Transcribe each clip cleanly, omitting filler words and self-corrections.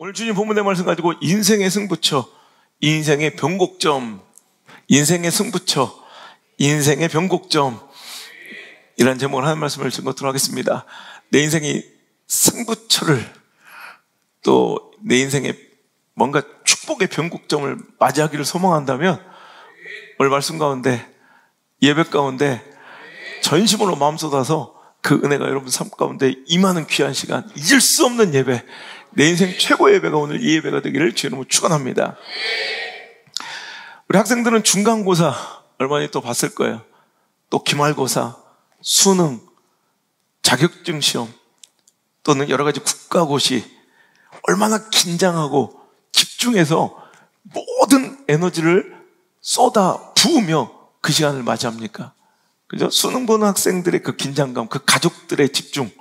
오늘 주님 본문의 말씀 가지고 인생의 승부처, 인생의 변곡점, 인생의 승부처, 인생의 변곡점, 이란 제목을 하는 말씀을 증거토록 하겠습니다. 내 인생이 승부처를, 또 내 인생의 뭔가 축복의 변곡점을 맞이하기를 소망한다면 오늘 말씀 가운데, 예배 가운데 전심으로 마음 쏟아서 그 은혜가 여러분 삶 가운데 임하는 귀한 시간, 잊을 수 없는 예배, 내 인생 최고의 예배가 오늘 이 예배가 되기를 주의 이름으로 축원합니다. 우리 학생들은 중간고사 얼마 전에 또 봤을 거예요. 또 기말고사, 수능, 자격증 시험, 또는 여러 가지 국가고시, 얼마나 긴장하고 집중해서 모든 에너지를 쏟아 부으며 그 시간을 맞이합니까? 그죠? 수능 보는 학생들의 그 긴장감, 그 가족들의 집중,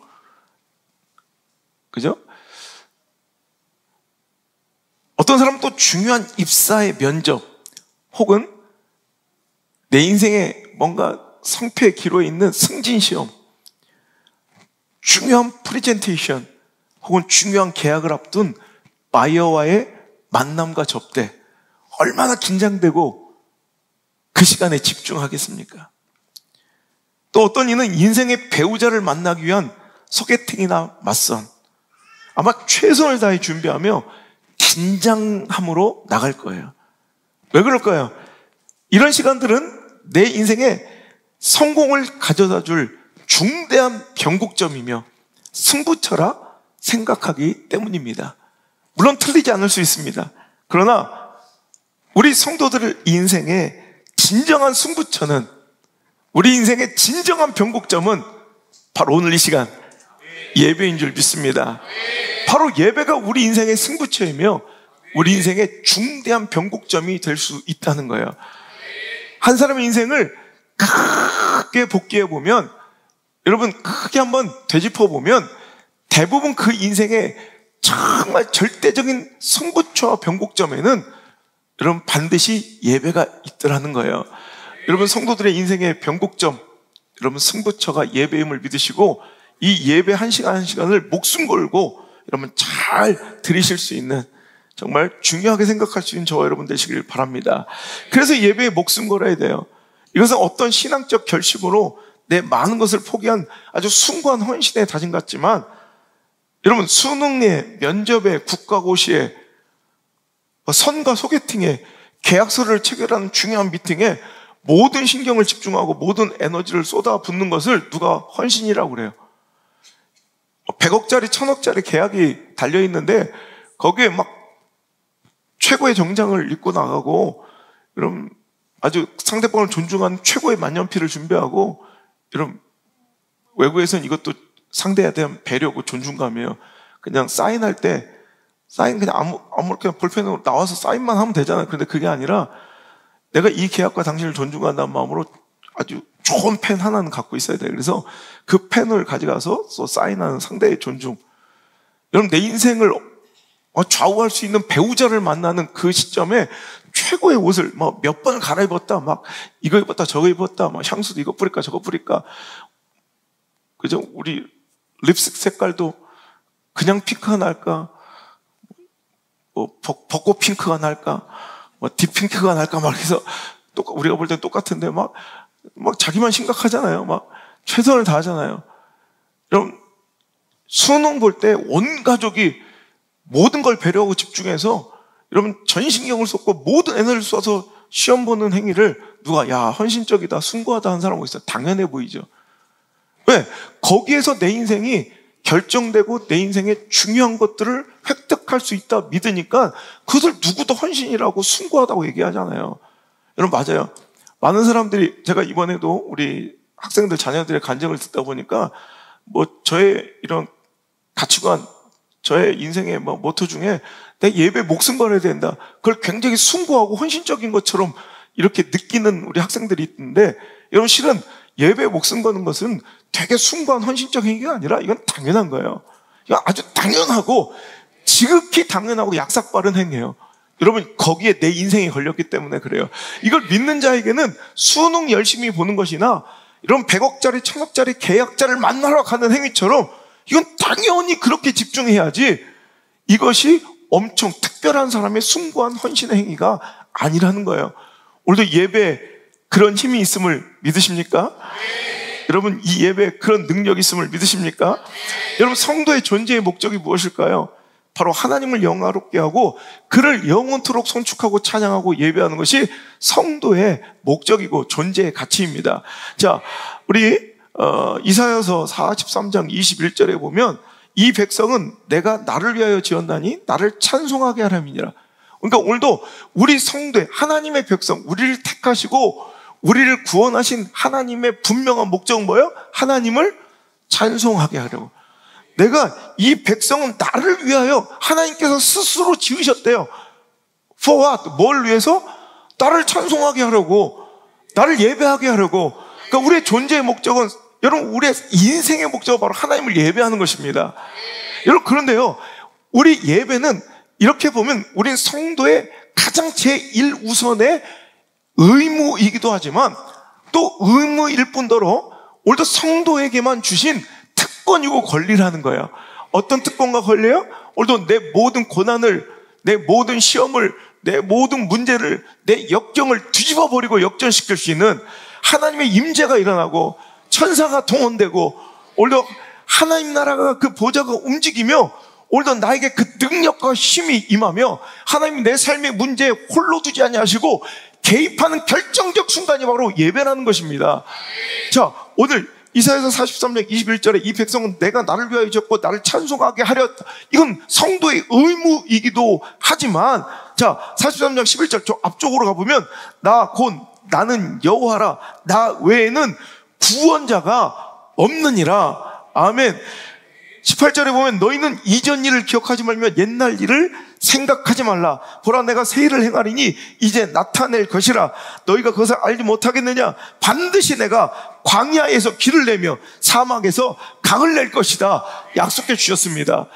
그죠? 어떤 사람은 또 중요한 입사의 면접, 혹은 내 인생에 뭔가 성패의 기로에 있는 승진시험, 중요한 프레젠테이션, 혹은 중요한 계약을 앞둔 바이어와의 만남과 접대, 얼마나 긴장되고 그 시간에 집중하겠습니까? 또 어떤 이는 인생의 배우자를 만나기 위한 소개팅이나 맞선, 아마 최선을 다해 준비하며 긴장함으로 나갈 거예요. 왜 그럴까요? 이런 시간들은 내 인생에 성공을 가져다 줄 중대한 변곡점이며 승부처라 생각하기 때문입니다. 물론 틀리지 않을 수 있습니다. 그러나 우리 성도들 인생의 진정한 승부처는, 우리 인생의 진정한 변곡점은 바로 오늘 이 시간 예배인 줄 믿습니다. 바로 예배가 우리 인생의 승부처이며 우리 인생의 중대한 변곡점이 될 수 있다는 거예요. 한 사람의 인생을 크게 복기해 보면, 여러분 크게 한번 되짚어 보면 대부분 그 인생의 정말 절대적인 승부처와 변곡점에는 여러분 반드시 예배가 있더라는 거예요. 여러분 성도들의 인생의 변곡점, 여러분 승부처가 예배임을 믿으시고 이 예배 한 시간 한 시간을 목숨 걸고 여러분 잘 들으실 수 있는, 정말 중요하게 생각할 수 있는 저와 여러분 되시길 바랍니다. 그래서 예배에 목숨 걸어야 돼요. 이것은 어떤 신앙적 결심으로 내 많은 것을 포기한 아주 숭고한 헌신의 다짐 같지만, 여러분 수능에, 면접에, 국가고시에, 선거 소개팅에, 계약서를 체결하는 중요한 미팅에 모든 신경을 집중하고 모든 에너지를 쏟아붓는 것을 누가 헌신이라고 그래요. 100억짜리 1000억짜리 계약이 달려있는데 거기에 막 최고의 정장을 입고 나가고, 여러분 아주 상대방을 존중하는 최고의 만년필을 준비하고, 여러분 외국에서는 이것도 상대에 대한 배려고 존중감이에요. 그냥 사인할 때 사인 그냥 아무렇게나 볼펜으로 나와서 사인만 하면 되잖아요. 그런데 그게 아니라 내가 이 계약과 당신을 존중한다는 마음으로 아주 좋은 펜 하나는 갖고 있어야 돼요. 그래서 그 펜을 가져가서 사인하는 상대의 존중. 여러분 내 인생을 좌우할 수 있는 배우자를 만나는 그 시점에 최고의 옷을 몇 번을 갈아입었다, 막 이거 입었다 저거 입었다, 막 향수도 이거 뿌릴까 저거 뿌릴까, 그죠? 우리 립스틱 색깔도 그냥 핑크가 날까, 벚꽃 핑크가 날까, 딥핑크가 날까, 막 해서 우리가 볼 땐 똑같은데 막 자기만 심각하잖아요. 막 최선을 다하잖아요. 여러분 수능 볼 때 온 가족이 모든 걸 배려하고 집중해서 여러분 전 신경을 쏟고 모든 에너지를 쏟아서 시험 보는 행위를 누가 야 헌신적이다, 숭고하다 하는 사람 있어요? 당연해 보이죠. 왜? 거기에서 내 인생이 결정되고 내 인생의 중요한 것들을 획득할 수 있다 믿으니까 그들 누구도 헌신이라고 숭고하다고 얘기하잖아요. 여러분 맞아요. 많은 사람들이, 제가 이번에도 우리 학생들 자녀들의 간증을 듣다 보니까 저의 이런 가치관, 저의 인생의 모토 중에 내 예배 목숨 걸어야 된다, 그걸 굉장히 숭고하고 헌신적인 것처럼 이렇게 느끼는 우리 학생들이 있는데, 여러분 실은 예배에 목숨 거는 것은 되게 숭고한 헌신적 행위가 아니라 이건 당연한 거예요. 이건 아주 당연하고 지극히 당연하고 약삭빠른 행위예요. 여러분 거기에 내 인생이 걸렸기 때문에 그래요. 이걸 믿는 자에게는 수능 열심히 보는 것이나 이런 100억짜리 1000억짜리 계약자를 만나러 가는 행위처럼 이건 당연히 그렇게 집중해야지, 이것이 엄청 특별한 사람의 숭고한 헌신의 행위가 아니라는 거예요. 오늘도 예배에 그런 힘이 있음을 믿으십니까? 여러분, 이 예배에 그런 능력이 있음을 믿으십니까? 여러분, 성도의 존재의 목적이 무엇일까요? 바로 하나님을 영화롭게 하고 그를 영원토록 송축하고 찬양하고 예배하는 것이 성도의 목적이고 존재의 가치입니다. 자, 우리 이사야서 43장 21절에 보면 이 백성은 내가 나를 위하여 지었나니 나를 찬송하게 하람이니라. 그러니까 오늘도 우리 성도의 하나님의 백성, 우리를 택하시고 우리를 구원하신 하나님의 분명한 목적은 뭐예요? 하나님을 찬송하게 하려고. 내가 이 백성은 나를 위하여 하나님께서 스스로 지으셨대요. For what? 뭘 위해서? 나를 찬송하게 하려고, 나를 예배하게 하려고. 그러니까 우리의 존재의 목적은, 여러분, 우리의 인생의 목적은 바로 하나님을 예배하는 것입니다. 여러분, 그런데요, 우리 예배는 이렇게 보면 우리는 성도의 가장 제1우선의 의무이기도 하지만 또 의무일 뿐더러 오늘도 성도에게만 주신 특권이고 권리라는 거예요. 어떤 특권과 권리예요? 오늘도 내 모든 고난을, 내 모든 시험을, 내 모든 문제를, 내 역경을 뒤집어버리고 역전시킬 수 있는 하나님의 임재가 일어나고 천사가 동원되고 오늘도 하나님 나라가 그 보좌가 움직이며 오늘도 나에게 그 능력과 힘이 임하며 하나님이 내 삶의 문제에 홀로 두지 아니하시고 개입하는 결정적 순간이 바로 예배라는 것입니다. 자, 오늘 이사야서 43장 21절에 이 백성은 내가 나를 위하여 지었고 나를 찬송하게 하려, 이건 성도의 의무이기도 하지만, 자, 43장 11절 저 앞쪽으로 가보면 나 곧 나는 여호와라, 나 외에는 구원자가 없느니라. 아멘. 18절에 보면 너희는 이전 일을 기억하지 말며 옛날 일을 생각하지 말라. 보라, 내가 새 일을 행하리니 이제 나타낼 것이라. 너희가 그것을 알지 못하겠느냐? 반드시 내가 광야에서 길을 내며 사막에서 강을 낼 것이다. 약속해 주셨습니다.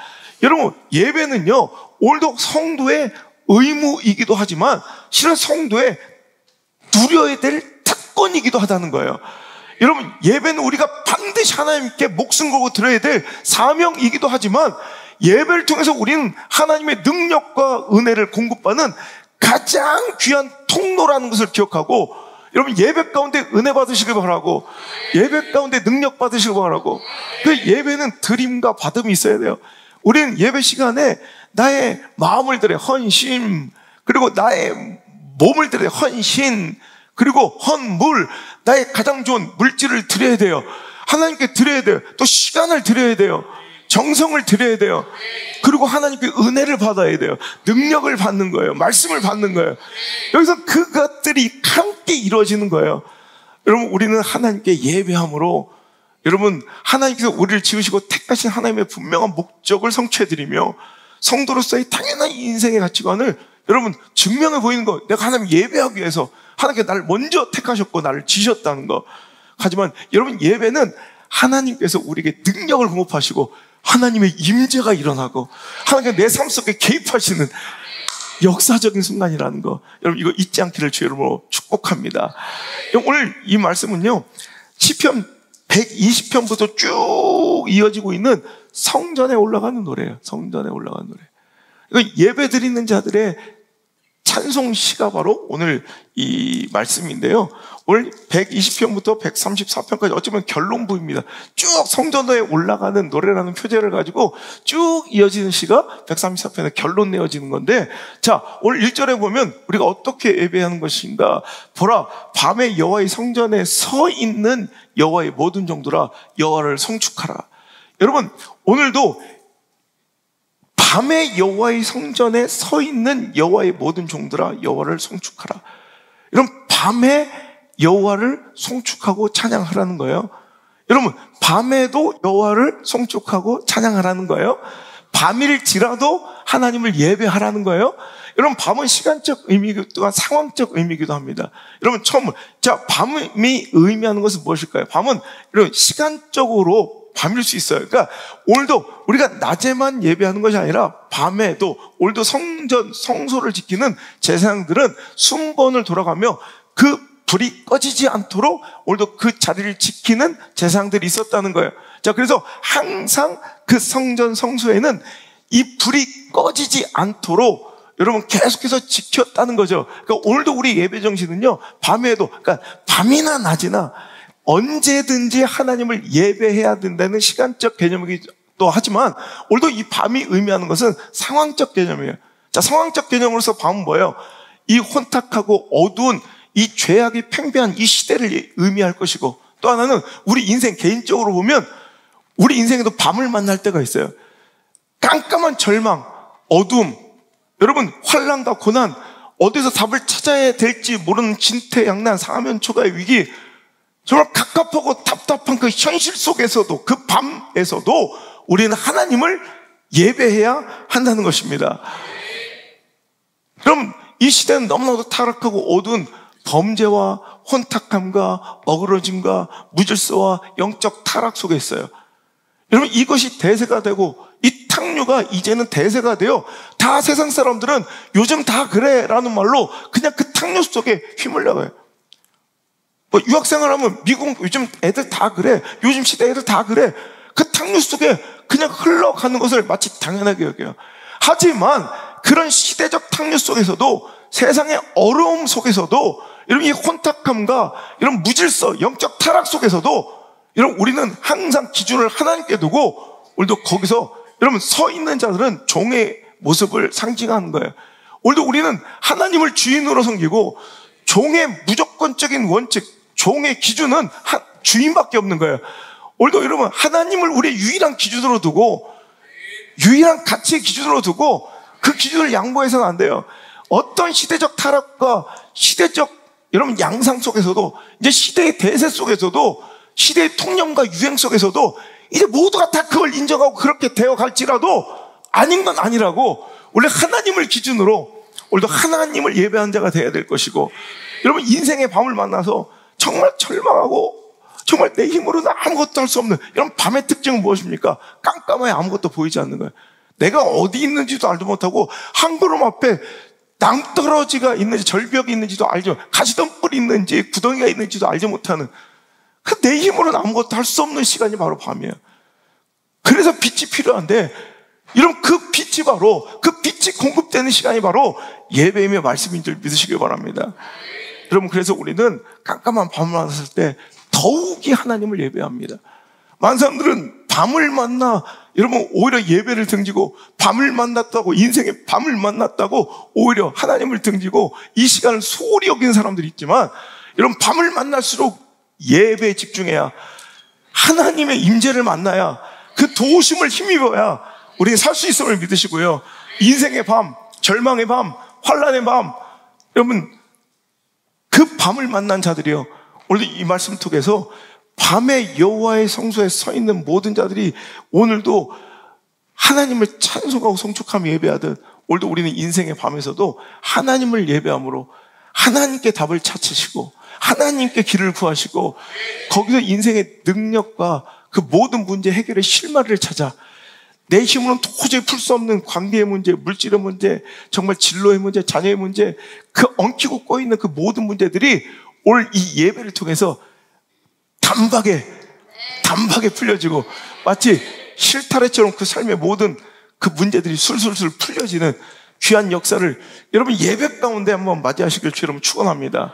여러분, 예배는요, 오늘도 성도의 의무이기도 하지만 실은 성도의 누려야 될 특권이기도 하다는 거예요. 여러분, 예배는 우리가 반드시 하나님께 목숨 걸고 드려야 될 사명이기도 하지만 예배를 통해서 우리는 하나님의 능력과 은혜를 공급받는 가장 귀한 통로라는 것을 기억하고, 여러분, 예배 가운데 은혜 받으시길 바라고, 예배 가운데 능력 받으시길 바라고, 그 예배는 드림과 받음이 있어야 돼요. 우리는 예배 시간에 나의 마음을 들여 헌신, 그리고 나의 몸을 들여 헌신, 그리고 헌물, 나의 가장 좋은 물질을 드려야 돼요. 하나님께 드려야 돼요. 또 시간을 드려야 돼요. 정성을 드려야 돼요. 그리고 하나님께 은혜를 받아야 돼요. 능력을 받는 거예요. 말씀을 받는 거예요. 여기서 그것들이 함께 이루어지는 거예요. 여러분, 우리는 하나님께 예배함으로, 여러분, 하나님께서 우리를 지으시고 택하신 하나님의 분명한 목적을 성취해드리며 성도로서의 당연한 인생의 가치관을 여러분 증명해 보이는 거. 내가 하나님 예배하기 위해서 하나님께 나를 먼저 택하셨고 나를 지으셨다는 거. 하지만 여러분, 예배는 하나님께서 우리에게 능력을 공급하시고 하나님의 임재가 일어나고 하나님께서 내 삶 속에 개입하시는 역사적인 순간이라는 거, 여러분, 이거 잊지 않기를 주의 이름으로 축복합니다. 오늘 이 말씀은요, 시편 120편부터 쭉 이어지고 있는 성전에 올라가는 노래예요. 성전에 올라가는 노래. 이거 예배 드리는 자들의 찬송시가 바로 오늘 이 말씀인데요. 오늘 120편부터 134편까지 어쩌면 결론부입니다. 쭉 성전에 올라가는 노래라는 표제를 가지고 쭉 이어지는 시가 134편의 결론 내어지는 건데, 자, 오늘 1절에 보면 우리가 어떻게 예배하는 것인가. 보라, 밤에 여호와의 성전에 서 있는 여호와의 모든 종들아 여호와를 송축하라. 여러분, 오늘도 밤에 여호와의 성전에 서 있는 여호와의 모든 종들아 여호와를 송축하라. 여러분, 밤에 여호와를 송축하고 찬양하라는 거예요. 여러분, 밤에도 여호와를 송축하고 찬양하라는 거예요. 밤일지라도 하나님을 예배하라는 거예요. 여러분, 밤은 시간적 의미이기도 한 상황적 의미이기도 합니다. 여러분, 처음, 자, 밤이 의미하는 것은 무엇일까요? 밤은 여러분 시간적으로 밤일 수 있어요. 그러니까 오늘도 우리가 낮에만 예배하는 것이 아니라 밤에도, 오늘도 성전, 성소를 지키는 제사장들은 순번을 돌아가며 그 불이 꺼지지 않도록 오늘도 그 자리를 지키는 제사장들이 있었다는 거예요. 자, 그래서 항상 그 성전, 성소에는 이 불이 꺼지지 않도록 여러분 계속해서 지켰다는 거죠. 그러니까 오늘도 우리 예배 정신은요, 밤에도, 그러니까 밤이나 낮이나 언제든지 하나님을 예배해야 된다는 시간적 개념이기도 하지만, 오늘도 이 밤이 의미하는 것은 상황적 개념이에요. 자, 상황적 개념으로서 밤은 뭐예요? 이 혼탁하고 어두운 이 죄악이 팽배한 이 시대를 의미할 것이고, 또 하나는 우리 인생 개인적으로 보면 우리 인생에도 밤을 만날 때가 있어요. 깜깜한 절망, 어두움, 여러분 환난과 고난, 어디서 답을 찾아야 될지 모르는 진퇴양난, 사면초가의 위기, 정말 갑갑하고 답답한 그 현실 속에서도, 그 밤에서도 우리는 하나님을 예배해야 한다는 것입니다. 여러분 이 시대는 너무나도 타락하고 어두운 범죄와 혼탁함과 어그러짐과 무질서와 영적 타락 속에 있어요. 여러분 이것이 대세가 되고 이 탕류가 이제는 대세가 되어 다 세상 사람들은 요즘 다 그래 라는 말로 그냥 그 탕류 속에 휘말려가요. 뭐 유학생활하면 미국 요즘 애들 다 그래, 요즘 시대 애들 다 그래, 그 탕류 속에 그냥 흘러가는 것을 마치 당연하게 여겨요. 하지만 그런 시대적 탕류 속에서도, 세상의 어려움 속에서도, 여러분 이 혼탁함과 이런 무질서, 영적 타락 속에서도 여러분 우리는 항상 기준을 하나님께 두고, 오늘도 거기서 여러분 서 있는 자들은 종의 모습을 상징하는 거예요. 오늘도 우리는 하나님을 주인으로 섬기고, 종의 무조건적인 원칙, 종의 기준은 주인밖에 없는 거예요. 오늘도 여러분 하나님을 우리의 유일한 기준으로 두고, 유일한 가치의 기준으로 두고 그 기준을 양보해서는 안 돼요. 어떤 시대적 타락과 시대적 여러분 양상 속에서도, 이제 시대의 대세 속에서도, 시대의 통념과 유행 속에서도 이제 모두가 다 그걸 인정하고 그렇게 되어갈지라도 아닌 건 아니라고, 원래 하나님을 기준으로 오늘도 하나님을 예배한 자가 되어야 될 것이고, 여러분 인생의 밤을 만나서 정말 절망하고 정말 내 힘으로는 아무것도 할 수 없는 이런 밤의 특징은 무엇입니까? 깜깜하게 아무것도 보이지 않는 거예요. 내가 어디 있는지도 알지 못하고, 한 걸음 앞에 낭떠러지가 있는지 절벽이 있는지도 알지 못하고, 가시덤불이 있는지 구덩이가 있는지도 알지 못하는, 그 내 힘으로는 아무것도 할 수 없는 시간이 바로 밤이에요. 그래서 빛이 필요한데, 이런 그 빛이 바로, 그 빛이 공급되는 시간이 바로 예배이며 말씀인 줄 믿으시길 바랍니다. 여러분 그래서 우리는 깜깜한 밤을 만났을 때 더욱이 하나님을 예배합니다. 많은 사람들은 밤을 만나, 여러분 오히려 예배를 등지고, 밤을 만났다고, 인생의 밤을 만났다고 오히려 하나님을 등지고 이 시간을 소홀히 여기는 사람들이 있지만, 여러분 밤을 만날수록 예배에 집중해야, 하나님의 임재를 만나야, 그 도우심을 힘입어야 우리는 살 수 있음을 믿으시고요. 인생의 밤, 절망의 밤, 환난의 밤, 여러분 그 밤을 만난 자들이요, 오늘 이 말씀 통해서 밤에 여호와의 성소에 서 있는 모든 자들이 오늘도 하나님을 찬송하고 송축하며 예배하듯, 오늘도 우리는 인생의 밤에서도 하나님을 예배함으로 하나님께 답을 찾으시고 하나님께 길을 구하시고, 거기서 인생의 능력과 그 모든 문제 해결의 실마리를 찾아 내 힘으로는 도저히 풀 수 없는 관계의 문제, 물질의 문제, 정말 진로의 문제, 자녀의 문제, 그 엉키고 꼬이는 그 모든 문제들이 오늘 이 예배를 통해서 단박에 풀려지고, 마치 실타래처럼 그 삶의 모든 그 문제들이 술술술 풀려지는 귀한 역사를 여러분 예배 가운데 한번 맞이하시길 주 여러분 축원합니다.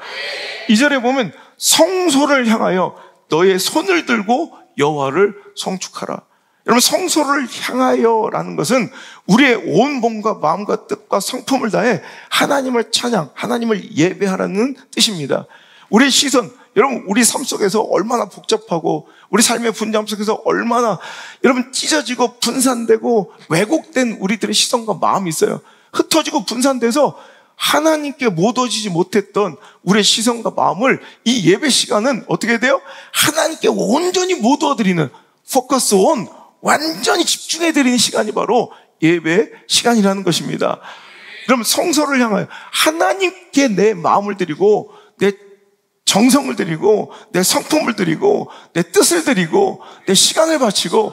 2절에 보면 성소를 향하여 너의 손을 들고 여호와를 송축하라. 여러분 성소를 향하여라는 것은 우리의 온 몸과 마음과 뜻과 성품을 다해 하나님을 찬양, 하나님을 예배하라는 뜻입니다. 우리의 시선, 여러분 우리 삶 속에서 얼마나 복잡하고, 우리 삶의 분담 속에서 얼마나 여러분 찢어지고 분산되고 왜곡된 우리들의 시선과 마음이 있어요. 흩어지고 분산돼서 하나님께 못 얻지 못했던 우리의 시선과 마음을 이 예배 시간은 어떻게 돼요? 하나님께 온전히 못 얻어드리는, 포커스 온, 완전히 집중해드리는 시간이 바로 예배 시간이라는 것입니다. 그럼 성소를 향하여 하나님께 내 마음을 드리고, 내 정성을 드리고, 내 성품을 드리고, 내 뜻을 드리고, 내 시간을 바치고,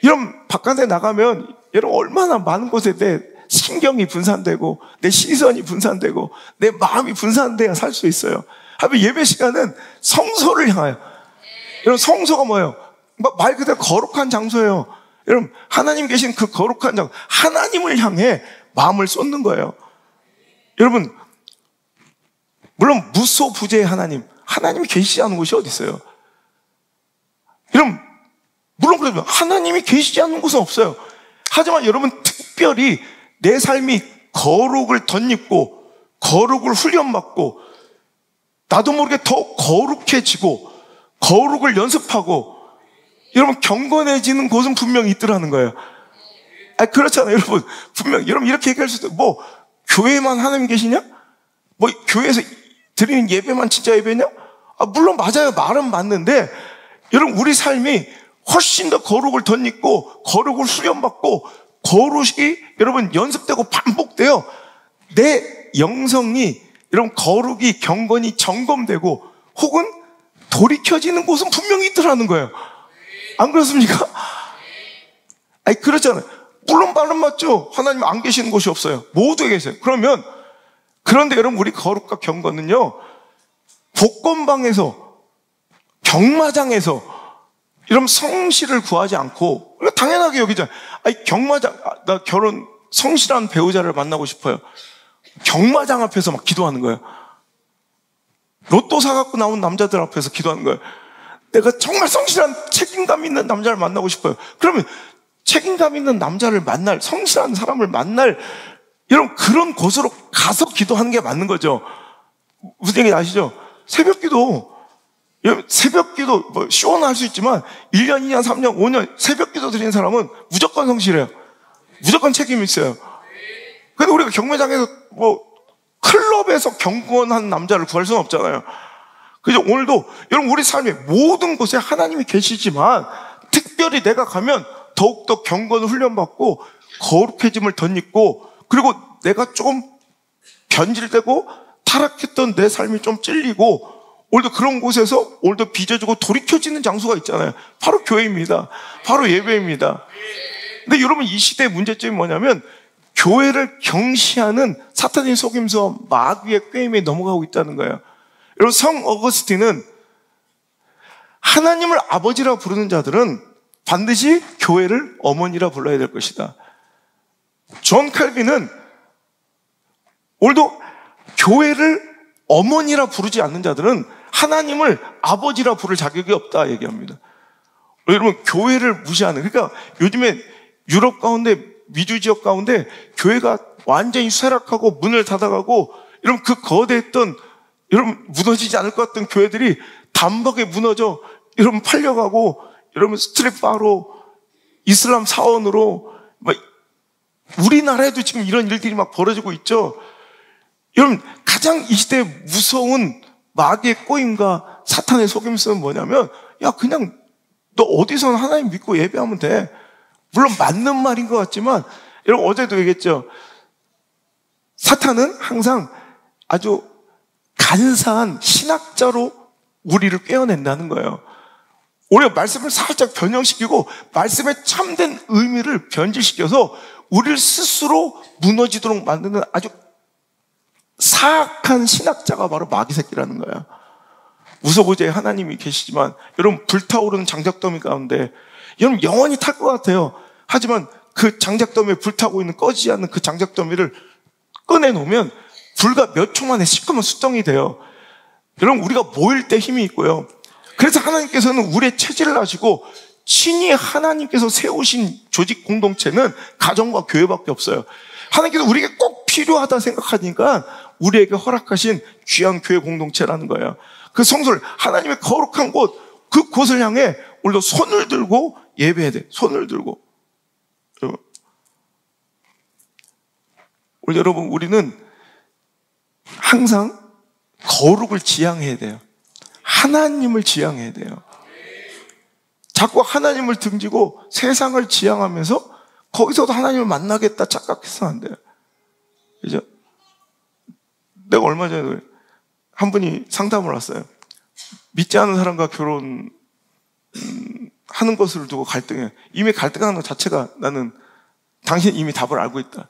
여러분 바깥에 나가면 여러분 얼마나 많은 곳에 내 신경이 분산되고, 내 시선이 분산되고, 내 마음이 분산돼야 살 수 있어요. 하지만 예배 시간은 성소를 향하여, 여러분 성소가 뭐예요? 말 그대로 거룩한 장소예요. 여러분, 하나님 계신 그 거룩한 장, 하나님을 향해 마음을 쏟는 거예요. 여러분, 물론 무소부재의 하나님이 계시지 않은 곳이 어디 있어요? 여러분, 물론 그러면 하나님이 계시지 않는 곳은 없어요. 하지만 여러분, 특별히 내 삶이 거룩을 덧입고 거룩을 훈련받고 나도 모르게 더 거룩해지고 거룩을 연습하고 여러분 경건해지는 곳은 분명히 있더라는 거예요. 그렇잖아요, 여러분. 분명 여러분 이렇게 얘기할 수도 있어요. 뭐 교회만 하나님 계시냐? 뭐 교회에서 드리는 예배만 진짜 예배냐? 물론 맞아요. 말은 맞는데 여러분 우리 삶이 훨씬 더 거룩을 덧입고 거룩을 수련받고 거룩이 여러분 연습되고 반복되어 내 영성이 여러분 거룩이 경건이 점검되고 혹은 돌이켜지는 곳은 분명히 있더라는 거예요. 안 그렇습니까? 그렇잖아요. 물론 말은 맞죠. 하나님 안 계시는 곳이 없어요. 모두 계세요. 그런데 여러분 우리 거룩과 경건은요, 복권방에서 경마장에서 이런 성실을 구하지 않고 당연하게 여기잖아요. 경마장, 나 결혼 성실한 배우자를 만나고 싶어요. 경마장 앞에서 막 기도하는 거예요. 로또 사갖고 나온 남자들 앞에서 기도하는 거예요. 내가 정말 성실한 책임감 있는 남자를 만나고 싶어요. 그러면 책임감 있는 남자를 만날, 성실한 사람을 만날 여러분 그런 곳으로 가서 기도하는 게 맞는 거죠. 무슨 얘기 아시죠? 새벽 기도 뭐 시원할 수 있지만 1년, 2년, 3년, 5년 새벽 기도 드리는 사람은 무조건 성실해요. 무조건 책임이 있어요. 근데 우리가 경매장에서 뭐 클럽에서 경건한 남자를 구할 수는 없잖아요. 그죠? 오늘도 여러분 우리 삶의 모든 곳에 하나님이 계시지만 특별히 내가 가면 더욱더 경건을 훈련받고 거룩해짐을 덧입고 그리고 내가 조금 변질되고 타락했던 내 삶이 좀 찔리고 오늘도 그런 곳에서 오늘도 빚어지고 돌이켜지는 장소가 있잖아요. 바로 교회입니다. 바로 예배입니다. 근데 여러분 이 시대의 문제점이 뭐냐면 교회를 경시하는 사탄의 속임수와 마귀의 꾀임에 넘어가고 있다는 거예요. 여러분 성 어거스틴은 하나님을 아버지라 부르는 자들은 반드시 교회를 어머니라 불러야 될 것이다. 존 칼빈은 오늘도 교회를 어머니라 부르지 않는 자들은 하나님을 아버지라 부를 자격이 없다 얘기합니다. 여러분 교회를 무시하는, 그러니까 요즘에 유럽 가운데 미주 지역 가운데 교회가 완전히 쇠락하고 문을 닫아가고 여러분 그 거대했던 여러분 무너지지 않을 것 같던 교회들이 단박에 무너져 여러분 팔려가고 여러분 스트릿바로 이슬람 사원으로 막 우리나라에도 지금 이런 일들이 막 벌어지고 있죠. 여러분 가장 이 시대에 무서운 마귀의 꼬임과 사탄의 속임수는 뭐냐면 야 그냥 너 어디서는 하나님 믿고 예배하면 돼. 물론 맞는 말인 것 같지만 여러분 어제도 얘기했죠. 사탄은 항상 아주 간사한 신학자로 우리를 꿰어낸다는 거예요. 우리가 말씀을 살짝 변형시키고 말씀의 참된 의미를 변질시켜서 우리를 스스로 무너지도록 만드는 아주 사악한 신학자가 바로 마귀 새끼라는 거예요. 무소부재의 하나님이 계시지만 여러분 불타오르는 장작더미 가운데 여러분 영원히 탈 것 같아요. 하지만 그 장작더미에 불타고 있는 꺼지지 않는 그 장작더미를 꺼내놓으면 불과 몇 초 만에 시커먼 숯덩이 돼요. 여러분 우리가 모일 때 힘이 있고요. 그래서 하나님께서는 우리의 체질을 아시고 친히 하나님께서 세우신 조직 공동체는 가정과 교회밖에 없어요. 하나님께서 우리에게 꼭 필요하다 생각하니까 우리에게 허락하신 귀한 교회 공동체라는 거예요. 그 성소를 하나님의 거룩한 곳, 그 곳을 향해 우리도 손을 들고 예배해야 돼. 손을 들고. 우리 여러분 우리는 항상 거룩을 지향해야 돼요. 하나님을 지향해야 돼요. 자꾸 하나님을 등지고 세상을 지향하면서 거기서도 하나님을 만나겠다 착각해서는 안 돼요. 그죠? 내가 얼마 전에 한 분이 상담을 왔어요. 믿지 않는 사람과 결혼 하는 것을 두고 갈등해. 이미 갈등하는 것 자체가 나는 당신 이미 답을 알고 있다.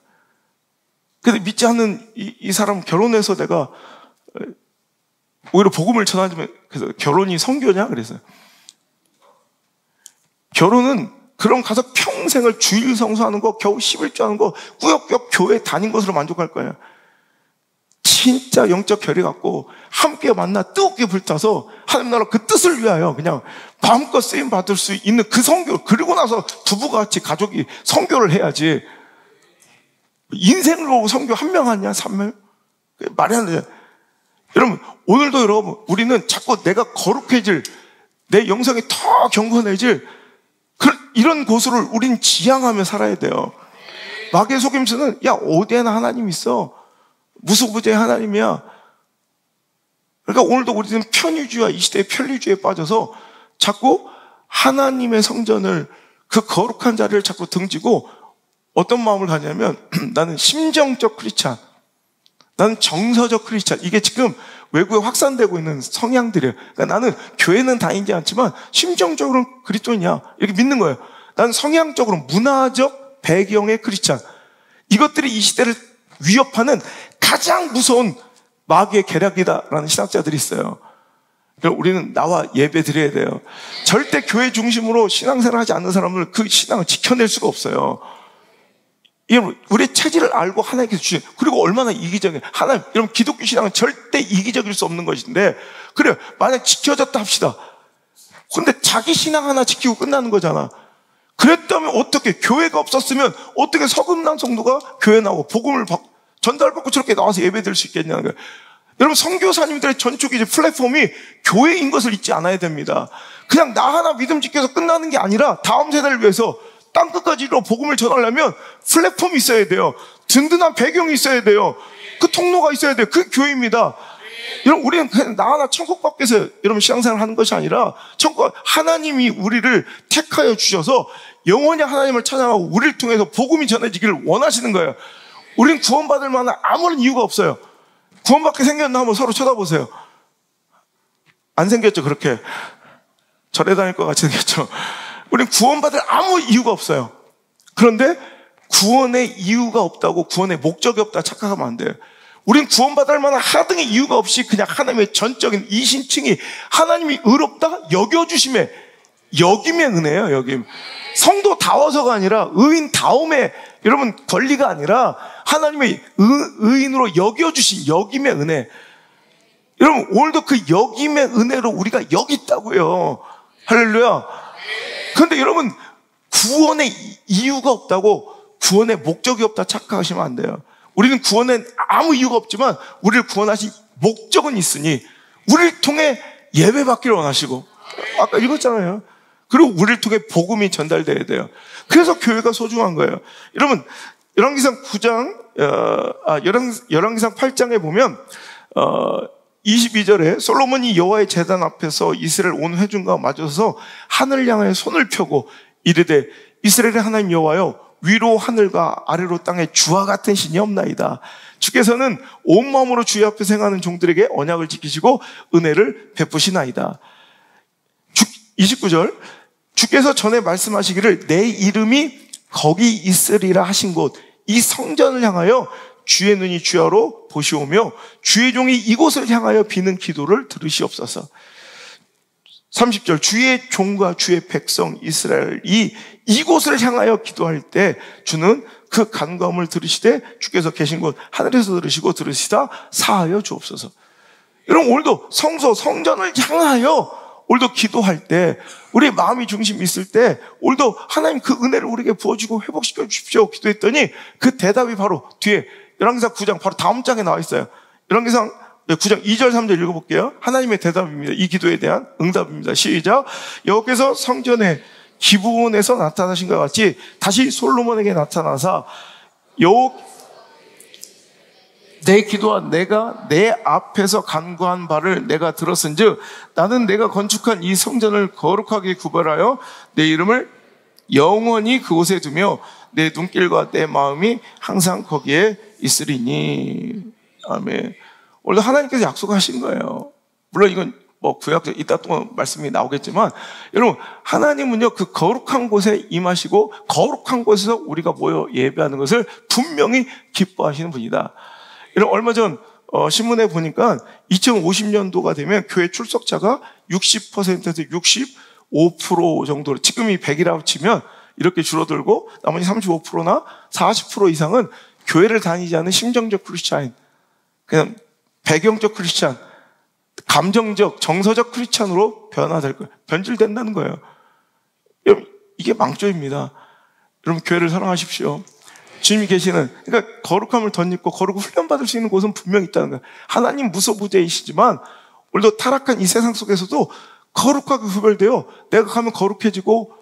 근데 믿지 않는 이 사람 결혼해서 내가 오히려 복음을 전하자면 그래서 결혼이 선교냐 그랬어요. 결혼은 그럼 가서 평생을 주일 성수하는 거, 겨우 11조 하는 거, 꾸역꾸역 교회 다닌 것으로 만족할 거예요. 진짜 영적 결의 갖고 함께 만나 뜨겁게 불타서 하나님 나라 그 뜻을 위하여 그냥 마음껏 쓰임 받을 수 있는 그 선교, 그리고 나서 부부가 같이 가족이 선교를 해야지. 인생을 보고 선교 한 명 하냐, 3명? 말이 안 되잖아요. 여러분, 오늘도 여러분, 우리는 자꾸 내가 거룩해질, 내 영성이 더 경건해질 이런 곳을 우린 지향하며 살아야 돼요. 마귀의 속임수는 야, 어디에나 하나님 있어. 무소부재의 하나님이야. 그러니까 오늘도 우리는 편의주의와 이 시대의 편리주의에 빠져서 자꾸 하나님의 성전을, 그 거룩한 자리를 자꾸 등지고 어떤 마음을 가냐면 나는 심정적 크리스찬, 나는 정서적 크리스찬, 이게 지금 외국에 확산되고 있는 성향들이에요. 그러니까 나는 교회는 다니지 않지만 심정적으로는 그리스도인이야, 이렇게 믿는 거예요. 나는 성향적으로 문화적 배경의 크리스찬. 이것들이 이 시대를 위협하는 가장 무서운 마귀의 계략이다라는 신학자들이 있어요. 우리는 나와 예배 드려야 돼요. 절대 교회 중심으로 신앙생활 하지 않는 사람은 그 신앙을 지켜낼 수가 없어요. 우리의 체질을 알고 하나님께서 주신, 그리고 얼마나 이기적이에요. 하나님, 여러분, 기독교 신앙은 절대 이기적일 수 없는 것인데, 그래요. 만약 지켜졌다 합시다. 근데 자기 신앙 하나 지키고 끝나는 거잖아. 그랬다면 어떻게, 교회가 없었으면 어떻게 서금남 성도가 교회 나오고 복음을 전달받고 저렇게 나와서 예배드릴 수 있겠냐는 거예요. 여러분, 선교사님들의 전축 이제 플랫폼이 교회인 것을 잊지 않아야 됩니다. 그냥 나 하나 믿음 지켜서 끝나는 게 아니라 다음 세대를 위해서 땅끝까지로 복음을 전하려면 플랫폼이 있어야 돼요. 든든한 배경이 있어야 돼요. 그 통로가 있어야 돼요. 그게 교회입니다. 여러분, 우리는 그냥 나 하나 천국 밖에서 여러분 신앙생활 하는 것이 아니라 천국, 하나님이 우리를 택하여 주셔서 영원히 하나님을 찬양하고 우리를 통해서 복음이 전해지기를 원하시는 거예요. 우린 구원받을 만한 아무런 이유가 없어요. 구원받게 생겼나 한번 서로 쳐다보세요. 안 생겼죠, 그렇게. 절에 다닐 것 같이 생겼죠. 우린 구원받을 아무 이유가 없어요. 그런데 구원의 이유가 없다고, 구원의 목적이 없다 착각하면 안 돼요. 우린 구원받을 만한 하등의 이유가 없이 그냥 하나님의 전적인 이신칭이 하나님이 의롭다 여겨주심에, 여김의 은혜예요. 여김. 성도다워서가 아니라 의인다움의, 여러분, 권리가 아니라 하나님의 의인으로 여겨주신 여김의 은혜. 여러분, 오늘도 그 여김의 은혜로 우리가 여기 있다고요. 할렐루야. 그런데 여러분, 구원의 이유가 없다고, 구원의 목적이 없다 착각하시면 안 돼요. 우리는 구원엔 아무 이유가 없지만 우리를 구원하신 목적은 있으니 우리를 통해 예배받기를 원하시고, 아까 읽었잖아요. 그리고 우리를 통해 복음이 전달돼야 돼요. 그래서 교회가 소중한 거예요. 여러분, 열왕기상 9장, 열왕기상 8장에 보면 22절에 솔로몬이 여호와의 제단 앞에서 이스라엘 온 회중과 마주서서 하늘을 향하여 손을 펴고 이르되 이스라엘의 하나님 여호와여, 위로 하늘과 아래로 땅에 주와 같은 신이 없나이다. 주께서는 온 마음으로 주의 앞에 행하는 종들에게 언약을 지키시고 은혜를 베푸시나이다. 29절, 주께서 전에 말씀하시기를 내 이름이 거기 있으리라 하신 곳, 이 성전을 향하여 주의 눈이 주야로 보시오며 주의 종이 이곳을 향하여 비는 기도를 들으시옵소서. 30절, 주의 종과 주의 백성 이스라엘이 이곳을 향하여 기도할 때 주는 그 간구함을 들으시되 주께서 계신 곳 하늘에서 들으시고 들으시다 사하여 주옵소서. 여러분, 오늘도 성전을 향하여 오늘도 기도할 때, 우리의 마음이 중심이 있을 때 오늘도 하나님 그 은혜를 우리에게 부어주고 회복시켜 주십시오 기도했더니 그 대답이 바로 뒤에 열왕기상 9장 바로 다음 장에 나와 있어요. 열왕기상 9장 2절 3절 읽어볼게요. 하나님의 대답입니다. 이 기도에 대한 응답입니다. 시작. 여호와께서 성전에 기브온에서 나타나신 것 같이 다시 솔로몬에게 나타나사 내 기도와 내가 내 앞에서 간구한 바를 내가 들었은즉 나는 내가 건축한 이 성전을 거룩하게 구별하여 내 이름을 영원히 그곳에 두며 내 눈길과 내 마음이 항상 거기에 있으리니. 아멘. 원래 하나님께서 약속하신 거예요. 물론 이건 구약적 이따 또 말씀이 나오겠지만, 여러분, 하나님은요 그 거룩한 곳에 임하시고 거룩한 곳에서 우리가 모여 예배하는 것을 분명히 기뻐하시는 분이다. 여러분, 얼마 전 신문에 보니까 2050년도가 되면 교회 출석자가 60%에서 65% 정도로, 지금이 100이라고 치면 이렇게 줄어들고 나머지 35%나 40% 이상은 교회를 다니지 않는 심정적 크리스찬, 그냥 배경적 크리스찬, 감정적, 정서적 크리스찬으로 변화될 거예요. 변질된다는 거예요. 여러분, 이게 망조입니다. 여러분, 교회를 사랑하십시오. 주님이 계시는, 그러니까 거룩함을 덧입고 거룩을 훈련받을 수 있는 곳은 분명히 있다는 거예요. 하나님 무소부재이시지만 오늘도 타락한 이 세상 속에서도 거룩하게 구별되어 내가 가면 거룩해지고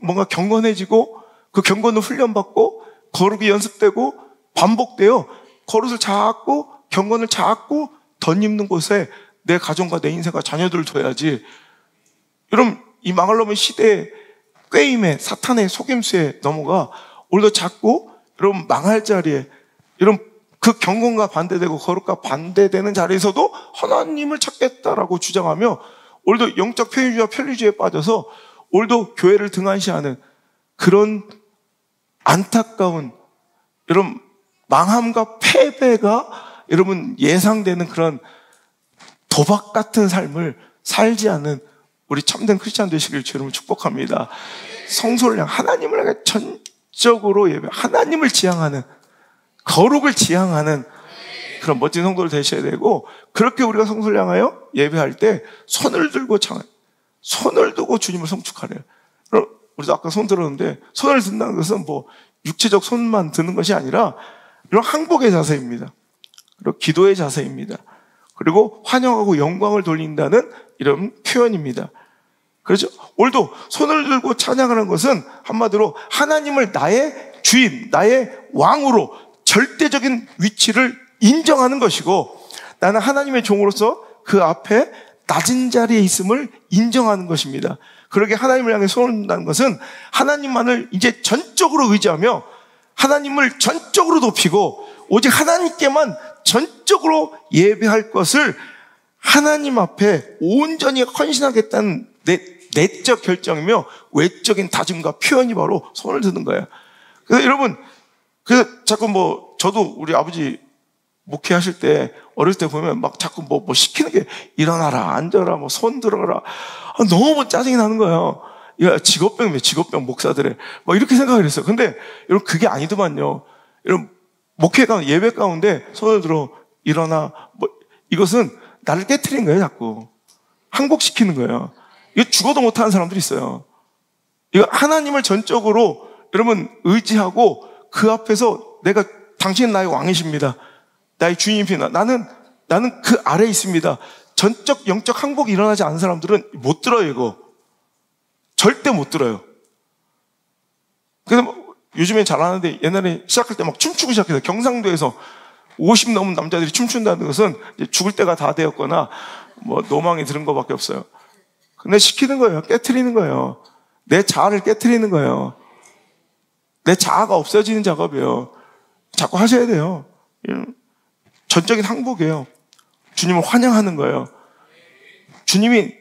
뭔가 경건해지고 그 경건을 훈련받고 거룩이 연습되고 반복되어 거룩을 자꾸 경건을 자꾸 덧입는 곳에 내 가정과 내 인생과 자녀들을 둬야지. 여러분, 이 망할 놈의 시대의 꾀임에 사탄의 속임수에 넘어가 오늘도 자꾸 여러분 망할 자리에 여러분 그 경건과 반대되고 거룩과 반대되는 자리에서도 하나님을 찾겠다라고 주장하며 오늘도 영적 편리주의와 편리주의에 빠져서 오늘도 교회를 등한시하는 그런 안타까운 여러분 망함과 패배가 여러분 예상되는 그런 도박 같은 삶을 살지 않는 우리 참된 크리스찬 되시길 여러분 축복합니다. 성소를 향해 하나님을 향해 전적으로 예배, 하나님을 지향하는 거룩을 지향하는 그런 멋진 성도를 되셔야 되고, 그렇게 우리가 성소를 향하여 예배할 때 손을 들고 손을 두고 주님을 성축하래요. 우리도 아까 손 들었는데 손을 든다는 것은 뭐 육체적 손만 드는 것이 아니라 이런 항복의 자세입니다. 그리고 기도의 자세입니다. 그리고 환영하고 영광을 돌린다는 이런 표현입니다. 그렇죠? 오늘도 손을 들고 찬양하는 것은 한마디로 하나님을 나의 주인, 나의 왕으로 절대적인 위치를 인정하는 것이고, 나는 하나님의 종으로서 그 앞에 낮은 자리에 있음을 인정하는 것입니다. 그렇게 하나님을 향해 손을 든다는 것은 하나님만을 이제 전적으로 의지하며 하나님을 전적으로 높이고 오직 하나님께만 전적으로 예배할 것을 하나님 앞에 온전히 헌신하겠다는 내적 결정이며 외적인 다짐과 표현이 바로 손을 드는 거예요. 그래서 여러분, 자꾸 저도 우리 아버지 목회하실 때, 어렸을 때 보면 막 자꾸 뭐 시키는 게 일어나라, 앉아라, 손 들어라. 너무 짜증이 나는 거예요. 이거 직업병 목사들의. 이렇게 생각을 했어요. 근데 여러분, 그게 아니더만요. 여러분, 예배 가운데 손을 들어, 일어나, 이것은 나를 깨트리는 거예요, 자꾸. 항복시키는 거예요. 이거 죽어도 못하는 사람들이 있어요. 이거 하나님을 전적으로 여러분 의지하고 그 앞에서 당신은 나의 왕이십니다. 나의 주인입니다. 나는 그 아래에 있습니다. 전적 영적 항복이 일어나지 않은 사람들은 못 들어요, 이거. 절대 못 들어요. 그래서 요즘엔 잘하는데 옛날에 시작할 때 막 춤추고 시작해서 경상도에서 50 넘은 남자들이 춤춘다는 것은 이제 죽을 때가 다 되었거나 노망이 들은 것밖에 없어요. 근데 시키는 거예요. 깨트리는 거예요. 내 자아를 깨트리는 거예요. 내 자아가 없어지는 작업이에요. 자꾸 하셔야 돼요. 전적인 항복이에요. 주님을 환영하는 거예요. 주님이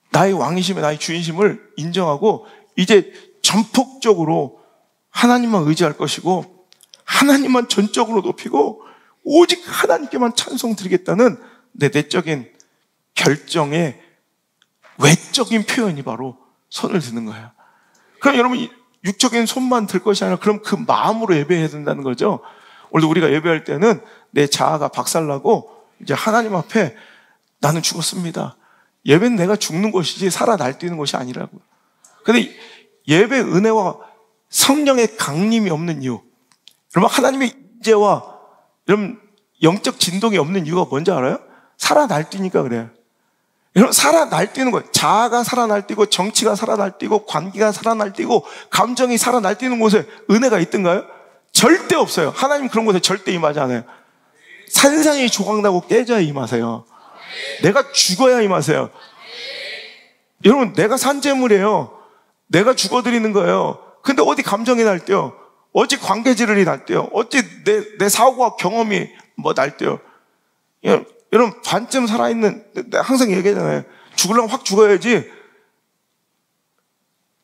나의 왕이심에 나의 주인심을 인정하고 이제 전폭적으로 하나님만 의지할 것이고 하나님만 전적으로 높이고 오직 하나님께만 찬송 드리겠다는 내 내적인 결정의 외적인 표현이 바로 손을 드는 거예요. 그럼 여러분, 육적인 손만 들 것이 아니라 그럼 그 마음으로 예배해야 된다는 거죠. 오늘도 우리가 예배할 때는 내 자아가 박살나고 이제 하나님 앞에 나는 죽었습니다. 예배는 내가 죽는 것이지 살아 날뛰는 것이 아니라고요. 근데 예배 은혜와 성령의 강림이 없는 이유, 여러분 하나님의 인재와 여러분 영적 진동이 없는 이유가 뭔지 알아요? 살아 날뛰니까 그래요. 여러분 살아 날뛰는 거예요. 자아가 살아 날뛰고 정치가 살아 날뛰고 관계가 살아 날뛰고 감정이 살아 날뛰는 곳에 은혜가 있던가요? 절대 없어요. 하나님 그런 곳에 절대 임하지 않아요. 산산이 조각나고 깨져야 임하세요. 내가 죽어야 임하세요. 여러분 내가 산재물이에요. 내가 죽어드리는 거예요. 근데 어디 감정이 날뛰어? 어찌 관계질이 날뛰어? 어찌 내 사고와 경험이 날뛰어? 여러분 반쯤 살아있는, 내가 항상 얘기하잖아요. 죽으려면 확 죽어야지.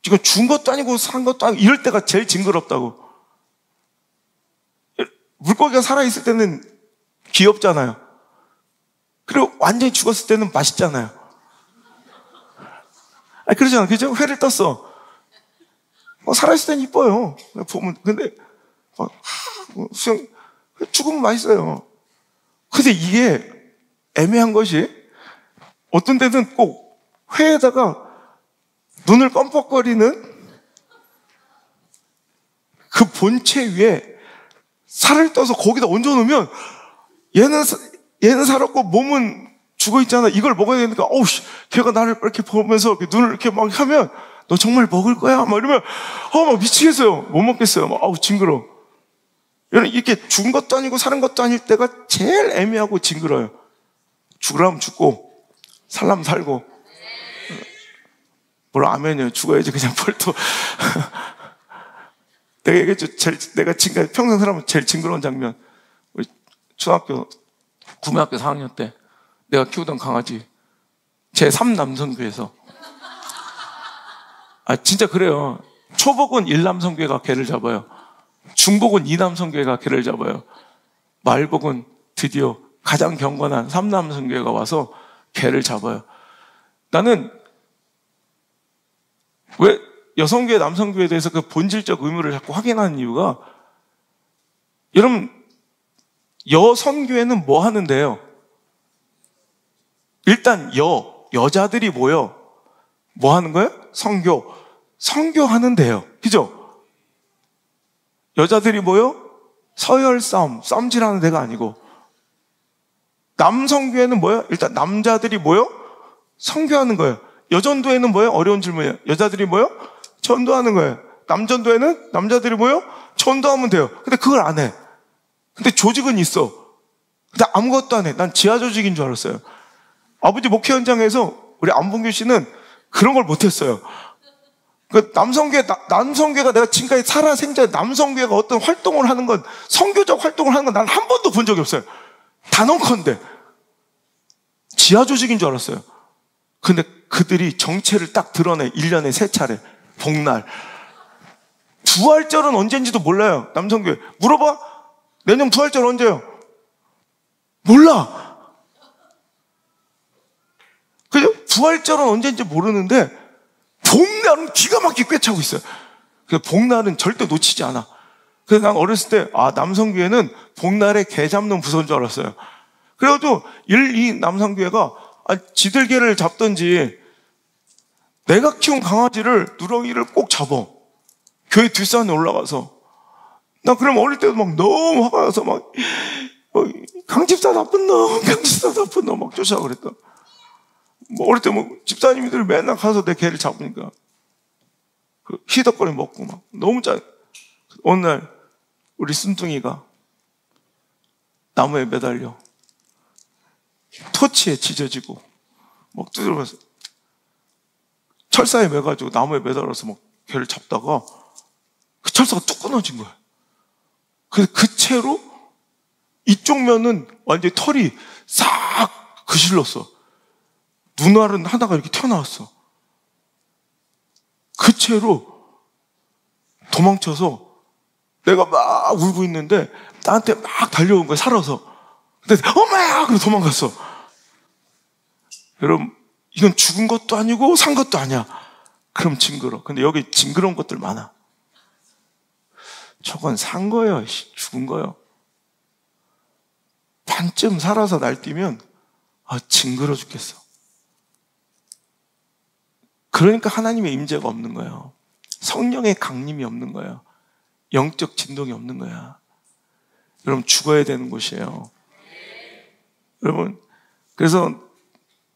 지금 죽은 것도 아니고 산 것도 아니고 이럴 때가 제일 징그럽다고. 물고기가 살아있을 때는 귀엽잖아요. 그리고 완전히 죽었을 때는 맛있잖아요. 그러잖아. 그죠? 회를 떴어. 살아있을 땐 이뻐요. 보면. 근데 수영 죽으면 맛있어요. 근데 이게 애매한 것이 어떤 데는 꼭 회에다가 눈을 껌뻑거리는 그 본체 위에 살을 떠서 거기다 얹어놓으면 얘는 살았고 몸은 죽어 있잖아. 이걸 먹어야 되니까 어우씨, 걔가 나를 이렇게 보면서 이렇게 눈을 이렇게 막 하면 너 정말 먹을 거야? 막 이러면 막 미치겠어요. 못 먹겠어요. 막 징그러. 이렇게 죽은 것도 아니고 사는 것도 아닐 때가 제일 애매하고 징그러요. 죽으라면 죽고 살라면 살고. 뭘 아멘이에요. 죽어야지 그냥 벌써. 내가 얘기했죠. 내가 지금까지 평생 살아면 제일 징그러운 장면. 우리 초등학교, 구매학교 4학년 때 내가 키우던 강아지 제3남성교회에서 진짜 그래요. 초복은 1남성교회가 개를 잡아요. 중복은 2남성교회가 개를 잡아요. 말복은 드디어 가장 경건한 3남성교회가 와서 개를 잡아요. 나는 왜 여성교회, 남성교회에 대해서 그 본질적 의무를 자꾸 확인하는 이유가, 여러분, 여성교회는 뭐 하는데요? 일단 여자들이 모여 뭐 하는 거예요? 성교하는데요. 그죠? 여자들이 모여 서열 썸질하는 데가 아니고, 남성교회는 뭐예요? 일단 남자들이 모여 성교하는 거예요. 여전도회는 뭐예요? 어려운 질문이에요. 여자들이 모여 전도하는 거예요. 남전도회는 남자들이 모여 전도하면 돼요. 근데 그걸 안 해. 근데 조직은 있어. 근데 아무것도 안 해. 난 지하 조직인 줄 알았어요. 아버지 목회 현장에서 우리 안봉규 씨는 그런 걸 못했어요. 그 남성교회가 내가 지금까지 살아 생전 남성교회가 어떤 활동을 하는 건, 성교적 활동을 하는 건 난 한 번도 본 적이 없어요. 단언컨대 지하 조직인 줄 알았어요. 근데 그들이 정체를 딱 드러내. 1년에 3차례 복날. 부활절은 언제인지도 몰라요. 남성교회 물어봐. 내년 부활절 언제요? 몰라. 그죠? 부활절은 언제인지 모르는데 복날은 기가 막히게 꿰차고 있어요. 그래서 복날은 절대 놓치지 않아. 그래서 난 어렸을 때 남성교회는 복날에 개 잡는 부서인 줄 알았어요. 그래가지고 이 남성교회가 지들 개를 잡든지 내가 키운 강아지를, 누렁이를 꼭 잡아. 교회 뒷산에 올라가서. 나 그럼 어릴 때도 막 너무 화가 나서 막 강집사 나쁜 놈 막 쫓아가 그랬다. 어릴 때 집사님들 맨날 가서 내 개를 잡으니까 히덕거리 먹고 막 너무 어느 날 우리 순둥이가 나무에 매달려 토치에 찢어지고 막 두드려서 철사에 매가지고 나무에 매달아서 막 개를 잡다가 그 철사가 뚝 끊어진 거야. 그래서 그 채로 이쪽 면은 완전히 털이 싹 그실렀어. 눈알은 하나가 이렇게 튀어나왔어. 그 채로 도망쳐서 내가 막 울고 있는데 나한테 막 달려온 거야, 살아서. 근데 엄마야! 그러고 도망갔어. 여러분, 이건 죽은 것도 아니고 산 것도 아니야. 그럼 징그러. 근데 여기 징그러운 것들 많아. 저건 산 거예요. 죽은 거예요. 반쯤 살아서 날뛰면 징그러 죽겠어. 그러니까 하나님의 임재가 없는 거예요. 성령의 강림이 없는 거예요. 영적 진동이 없는 거야. 여러분, 죽어야 되는 곳이에요. 여러분, 그래서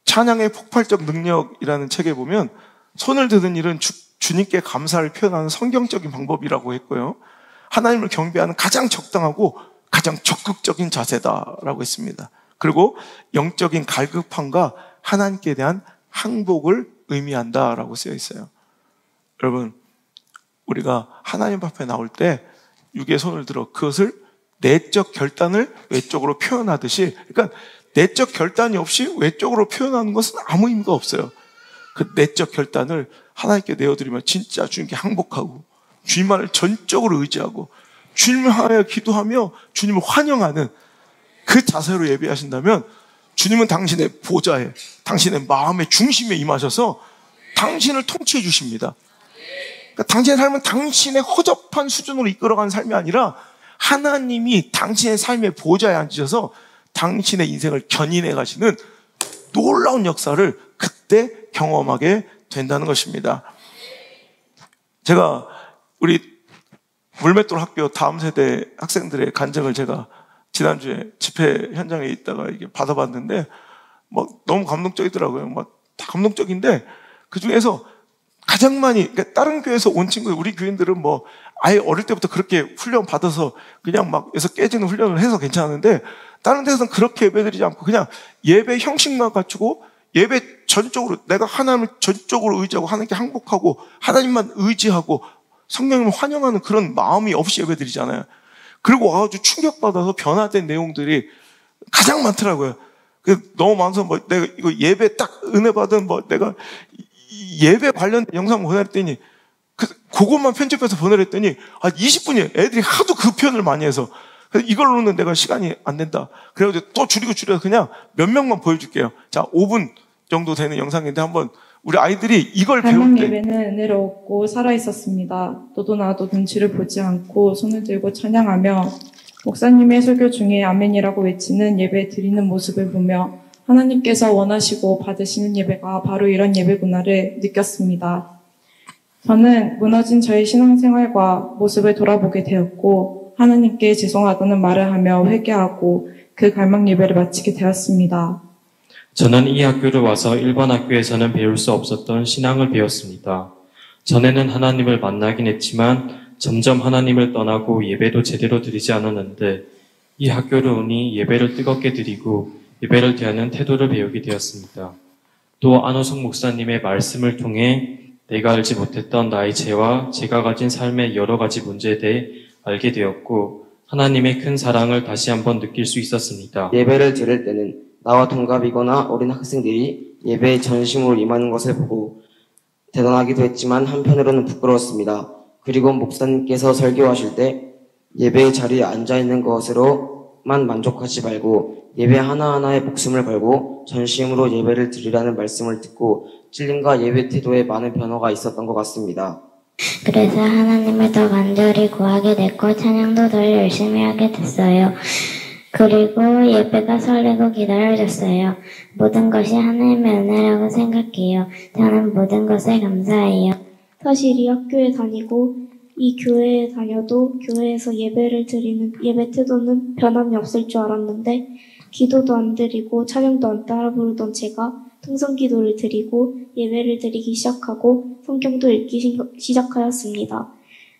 찬양의 폭발적 능력이라는 책에 보면 손을 드는 일은 주님께 감사를 표현하는 성경적인 방법이라고 했고요. 하나님을 경배하는 가장 적당하고 가장 적극적인 자세다라고 했습니다. 그리고 영적인 갈급함과 하나님께 대한 항복을 의미한다라고 쓰여 있어요. 여러분, 우리가 하나님 앞에 나올 때 육의 손을 들어 그것을 내적 결단을 외적으로 표현하듯이, 그러니까 내적 결단이 없이 외적으로 표현하는 것은 아무 의미가 없어요. 그 내적 결단을 하나님께 내어드리면 진짜 주님께 항복하고 주님만을 전적으로 의지하고 주님을 향하여 기도하며 주님을 환영하는 그 자세로 예배하신다면 주님은 당신의 보좌에, 당신의 마음의 중심에 임하셔서 당신을 통치해 주십니다. 그러니까 당신의 삶은 당신의 허접한 수준으로 이끌어가는 삶이 아니라 하나님이 당신의 삶의 보좌에 앉으셔서 당신의 인생을 견인해 가시는 놀라운 역사를 그때 경험하게 된다는 것입니다. 제가 우리 물맷돌 학교 다음 세대 학생들의 간증을 제가 지난주에 집회 현장에 있다가 이게 받아봤는데 너무 감동적이더라고요. 다 감동적인데 그 중에서 가장 많이, 그러니까 다른 교회에서 온 친구들, 우리 교인들은 아예 어릴 때부터 그렇게 훈련 받아서 그냥 막 여기서 깨지는 훈련을 해서 괜찮은데 다른 데서는 그렇게 예배드리지 않고 그냥 예배 형식만 갖추고 예배 전적으로 내가 하나님을 전적으로 의지하고 하나님께 항복하고 하나님만 의지하고 성령님을 환영하는 그런 마음이 없이 예배드리잖아요. 그리고 와가지고 충격받아서 변화된 내용들이 가장 많더라고요. 너무 많아서 내가 이거 예배 딱 은혜 받은 내가 예배 관련된 영상 보내랬더니 그것만 편집해서 보내랬더니 20분이에요. 애들이 하도 그 표현을 많이 해서 이걸로는 내가 시간이 안 된다. 그래가지고 또 줄여서 그냥 몇 명만 보여줄게요. 자, 5분 정도 되는 영상인데 한번 우리 아이들이 이걸 배울 때 예배는 은혜롭고 살아있었습니다. 너도 나도 눈치를 보지 않고 손을 들고 찬양하며 목사님의 설교 중에 아멘이라고 외치는 예배 드리는 모습을 보며 하나님께서 원하시고 받으시는 예배가 바로 이런 예배구나를 느꼈습니다. 저는 무너진 저의 신앙생활과 모습을 돌아보게 되었고 하나님께 죄송하다는 말을 하며 회개하고 그 갈망 예배를 마치게 되었습니다. 저는 이 학교를 와서 일반 학교에서는 배울 수 없었던 신앙을 배웠습니다. 전에는 하나님을 만나긴 했지만 점점 하나님을 떠나고 예배도 제대로 드리지 않았는데 이 학교를 오니 예배를 뜨겁게 드리고 예배를 대하는 태도를 배우게 되었습니다. 또 안호성 목사님의 말씀을 통해 내가 알지 못했던 나의 죄와 제가 가진 삶의 여러 가지 문제에 대해 알게 되었고 하나님의 큰 사랑을 다시 한번 느낄 수 있었습니다. 예배를 드릴 때는 나와 동갑이거나 어린 학생들이 예배에 전심으로 임하는 것을 보고 대단하기도 했지만 한편으로는 부끄러웠습니다. 그리고 목사님께서 설교하실 때 예배의 자리에 앉아있는 것으로만 만족하지 말고 예배 하나하나에 목숨을 걸고 전심으로 예배를 드리라는 말씀을 듣고 찔림과 예배 태도에 많은 변화가 있었던 것 같습니다. 그래서 하나님을 더 간절히 구하게 됐고 찬양도 더 열심히 하게 됐어요. 그리고 예배가 설레고 기다려졌어요. 모든 것이 하나님의 은혜라고 생각해요. 저는 모든 것에 감사해요. 사실 이 학교에 다니고 이 교회에 다녀도 교회에서 예배를 드리는 예배 태도는 변함이 없을 줄 알았는데 기도도 안 드리고 찬양도 안 따라 부르던 제가 통성기도를 드리고 예배를 드리기 시작하고 성경도 읽기 시작하였습니다.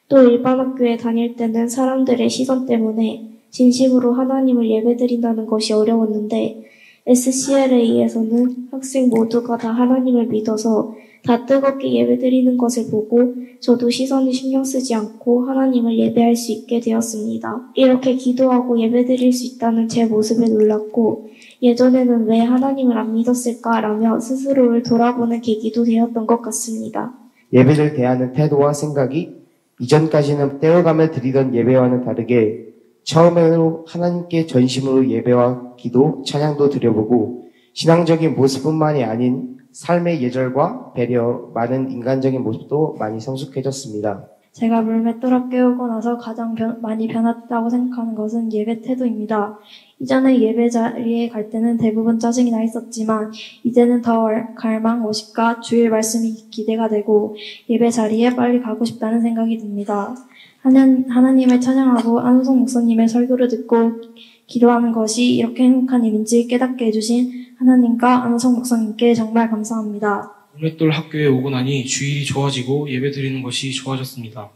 또 일반 학교에 다닐 때는 사람들의 시선 때문에 진심으로 하나님을 예배드린다는 것이 어려웠는데 SCLA에서는 학생 모두가 다 하나님을 믿어서 다 뜨겁게 예배드리는 것을 보고 저도 시선을 신경 쓰지 않고 하나님을 예배할 수 있게 되었습니다. 이렇게 기도하고 예배드릴 수 있다는 제 모습에 놀랐고 예전에는 왜 하나님을 안 믿었을까라며 스스로를 돌아보는 계기도 되었던 것 같습니다. 예배를 대하는 태도와 생각이 이전까지는 떼어가며 드리던 예배와는 다르게 처음에는 하나님께 전심으로 예배와 기도, 찬양도 드려보고 신앙적인 모습뿐만이 아닌 삶의 예절과 배려, 많은 인간적인 모습도 많이 성숙해졌습니다. 제가 물맷돌 학교에 오고 나서 가장 많이 변했다고 생각하는 것은 예배 태도입니다. 이전에 예배 자리에 갈 때는 대부분 짜증이 나 있었지만 이제는 더 갈망, 오십과 주일 말씀이 기대가 되고 예배 자리에 빨리 가고 싶다는 생각이 듭니다. 하나님을 찬양하고 안호성 목사님의 설교를 듣고 기도하는 것이 이렇게 행복한 일인지 깨닫게 해주신 하나님과 안호성 목사님께 정말 감사합니다. 물맷돌 학교에 오고 나니 주일이 좋아지고 예배 드리는 것이 좋아졌습니다.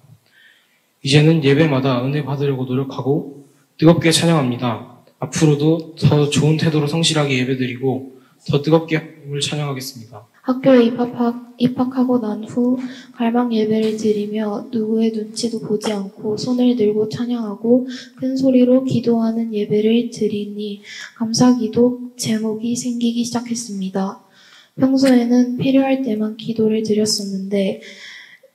이제는 예배마다 은혜 받으려고 노력하고 뜨겁게 찬양합니다. 앞으로도 더 좋은 태도로 성실하게 예배 드리고 더 뜨겁게 하나님을 찬양하겠습니다. 학교에 입학하고 난 후 갈망 예배를 드리며 누구의 눈치도 보지 않고 손을 들고 찬양하고 큰 소리로 기도하는 예배를 드리니 감사기도 제목이 생기기 시작했습니다. 평소에는 필요할 때만 기도를 드렸었는데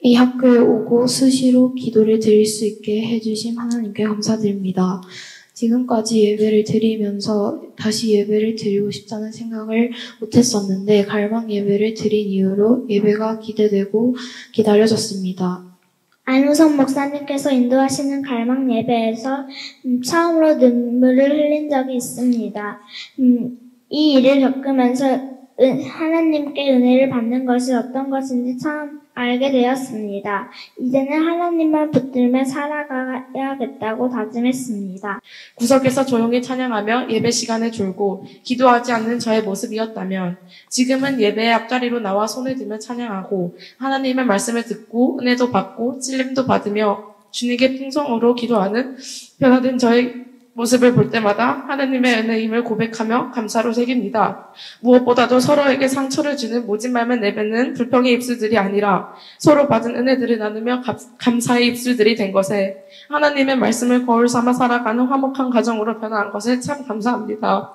이 학교에 오고 수시로 기도를 드릴 수 있게 해주신 하나님께 감사드립니다. 지금까지 예배를 드리면서 다시 예배를 드리고 싶다는 생각을 못했었는데 갈망 예배를 드린 이후로 예배가 기대되고 기다려졌습니다. 안우성 목사님께서 인도하시는 갈망 예배에서 처음으로 눈물을 흘린 적이 있습니다. 이 일을 겪으면서 하나님께 은혜를 받는 것이 어떤 것인지 처음 알게 되었습니다. 이제는 하나님만 붙들며 살아가야겠다고 다짐했습니다. 구석에서 조용히 찬양하며 예배 시간에 졸고 기도하지 않는 저의 모습이었다면 지금은 예배의 앞자리로 나와 손을 들며 찬양하고 하나님의 말씀을 듣고 은혜도 받고 찔림도 받으며 주님께 풍성으로 기도하는 변화된 저의 모습을 볼 때마다 하나님의 은혜임을 고백하며 감사로 새깁니다. 무엇보다도 서로에게 상처를 주는 모진 말만 내뱉는 불평의 입술들이 아니라 서로 받은 은혜들을 나누며 감사의 입술들이 된 것에 하나님의 말씀을 거울 삼아 살아가는 화목한 가정으로 변화한 것에 참 감사합니다.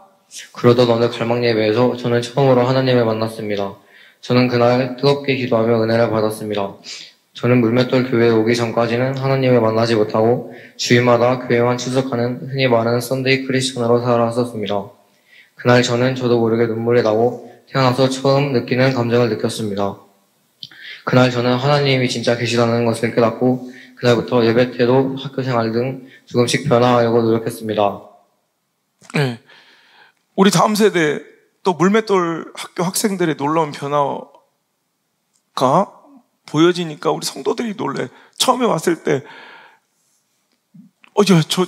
그러던 어느 갈망 예배에서 저는 처음으로 하나님을 만났습니다. 저는 그날 뜨겁게 기도하며 은혜를 받았습니다. 저는 물맷돌 교회에 오기 전까지는 하나님을 만나지 못하고 주일마다 교회만 출석하는 흔히 말하는 썬데이 크리스천으로 살아왔었습니다. 그날 저는 저도 모르게 눈물이 나고 태어나서 처음 느끼는 감정을 느꼈습니다. 그날 저는 하나님이 진짜 계시다는 것을 깨닫고 그날부터 예배 태도, 학교 생활 등 조금씩 변화하려고 노력했습니다. 네. 우리 다음 세대 또 물맷돌 학교 학생들의 놀라운 변화가 보여지니까 우리 성도들이 놀래. 처음에 왔을 때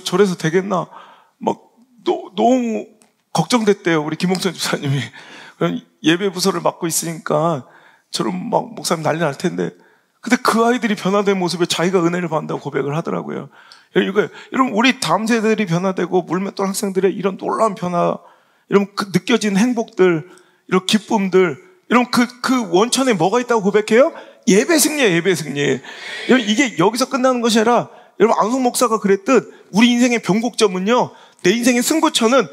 저래서 되겠나 막 너무 걱정됐대요. 우리 김홍선 집사님이. 예배 부서를 맡고 있으니까 저런 막 목사님 난리 날 텐데, 근데 그 아이들이 변화된 모습에 자기가 은혜를 받는다고 고백을 하더라고요. 여러분 우리 다음 세대들이 변화되고 물맷돌 학생들의 이런 놀라운 변화, 이런 그 느껴진 행복들, 이런 기쁨들, 이런 그 원천에 뭐가 있다고 고백해요? 예배 승리예요, 예배 승리. 여러분, 이게 여기서 끝나는 것이 아니라, 여러분, 안성 목사가 그랬듯, 우리 인생의 변곡점은요, 내 인생의 승부처는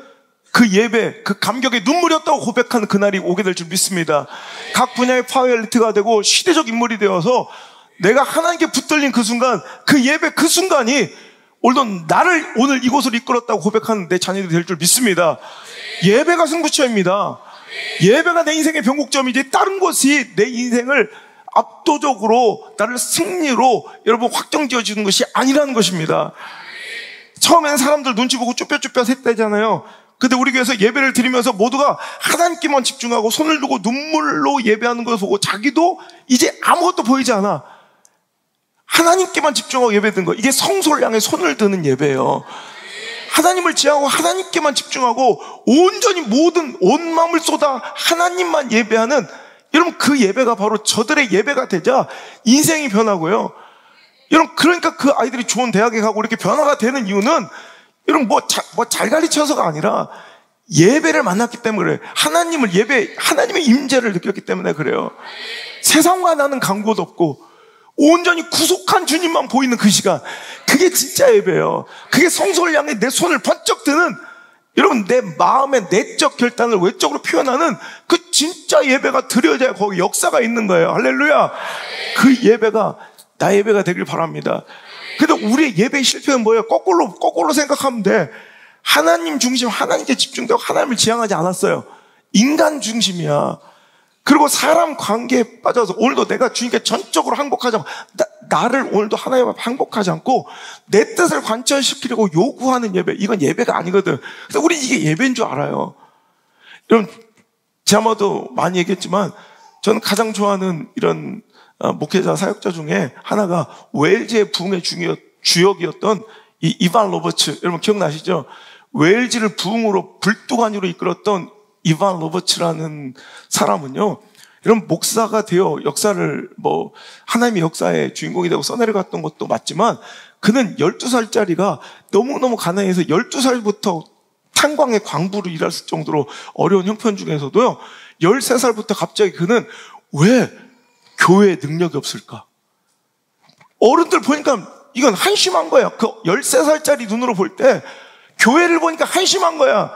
그 예배, 그 감격의 눈물이었다고 고백하는 그날이 오게 될 줄 믿습니다. 각 분야의 파워엘리트가 되고, 시대적 인물이 되어서, 내가 하나님께 붙들린 그 순간, 그 예배 그 순간이, 나를 오늘 이곳으로 이끌었다고 고백하는 내 자녀들이 될 줄 믿습니다. 예배가 승부처입니다. 예배가 내 인생의 변곡점이지, 다른 것이 내 인생을 압도적으로 나를 승리로 여러분 확정지어주는 것이 아니라는 것입니다. 처음에는 사람들 눈치 보고 쭈뼛쭈뼛 했다잖아요. 근데 우리 교회에서 예배를 드리면서 모두가 하나님께만 집중하고 손을 들고 눈물로 예배하는 것을 보고 자기도 이제 아무것도 보이지 않아. 하나님께만 집중하고 예배 드는 거, 이게 성소를 향해 손을 드는 예배예요. 하나님을 지향하고 하나님께만 집중하고 온전히 온 마음을 쏟아 하나님만 예배하는, 여러분 그 예배가 바로 저들의 예배가 되자 인생이 변하고요. 여러분 그러니까 그 아이들이 좋은 대학에 가고 이렇게 변화가 되는 이유는 여러분 뭐 잘 가르쳐서가 아니라 예배를 만났기 때문에 그래요. 하나님의 임재를 느꼈기 때문에 그래요. 세상과 나는 간곳 없고 온전히 구속한 주님만 보이는 그 시간, 그게 진짜 예배예요. 그게 성소를 향해 내 손을 번쩍 드는, 여러분 내 마음의 내적 결단을 외적으로 표현하는 그 진짜 예배가 드려져야 거기 역사가 있는 거예요. 할렐루야. 그 예배가 나의 예배가 되길 바랍니다. 근데 우리의 예배의 실패는 뭐예요? 거꾸로 생각하면 돼. 하나님 중심, 하나님께 집중되고 하나님을 지향하지 않았어요. 인간 중심이야. 그리고 사람 관계에 빠져서 오늘도 내가 주님께 전적으로 항복하지 않고 나를 오늘도 하나님 앞에 항복하지 않고 내 뜻을 관철시키려고 요구하는 예배, 이건 예배가 아니거든. 그래서 우리 이게 예배인 줄 알아요. 여러분 지난번도 많이 얘기했지만 저는 가장 좋아하는 이런 목회자 사역자 중에 하나가 웨일즈의 부흥의 주역이었던 이 이반 로버츠, 여러분 기억나시죠? 웨일즈를 부흥으로 불두관으로 이끌었던 이반 로버츠라는 사람은요, 이런 목사가 되어 역사를 하나님의 역사의 주인공이 되고 써내려갔던 것도 맞지만, 그는 12살짜리가 너무너무 가난해서 12살부터 탄광의 광부로 일할 정도로 어려운 형편 중에서도요, 13살부터 갑자기 그는 왜 교회에 능력이 없을까? 어른들 보니까 이건 한심한 거야. 그 13살짜리 눈으로 볼 때 교회를 보니까 한심한 거야.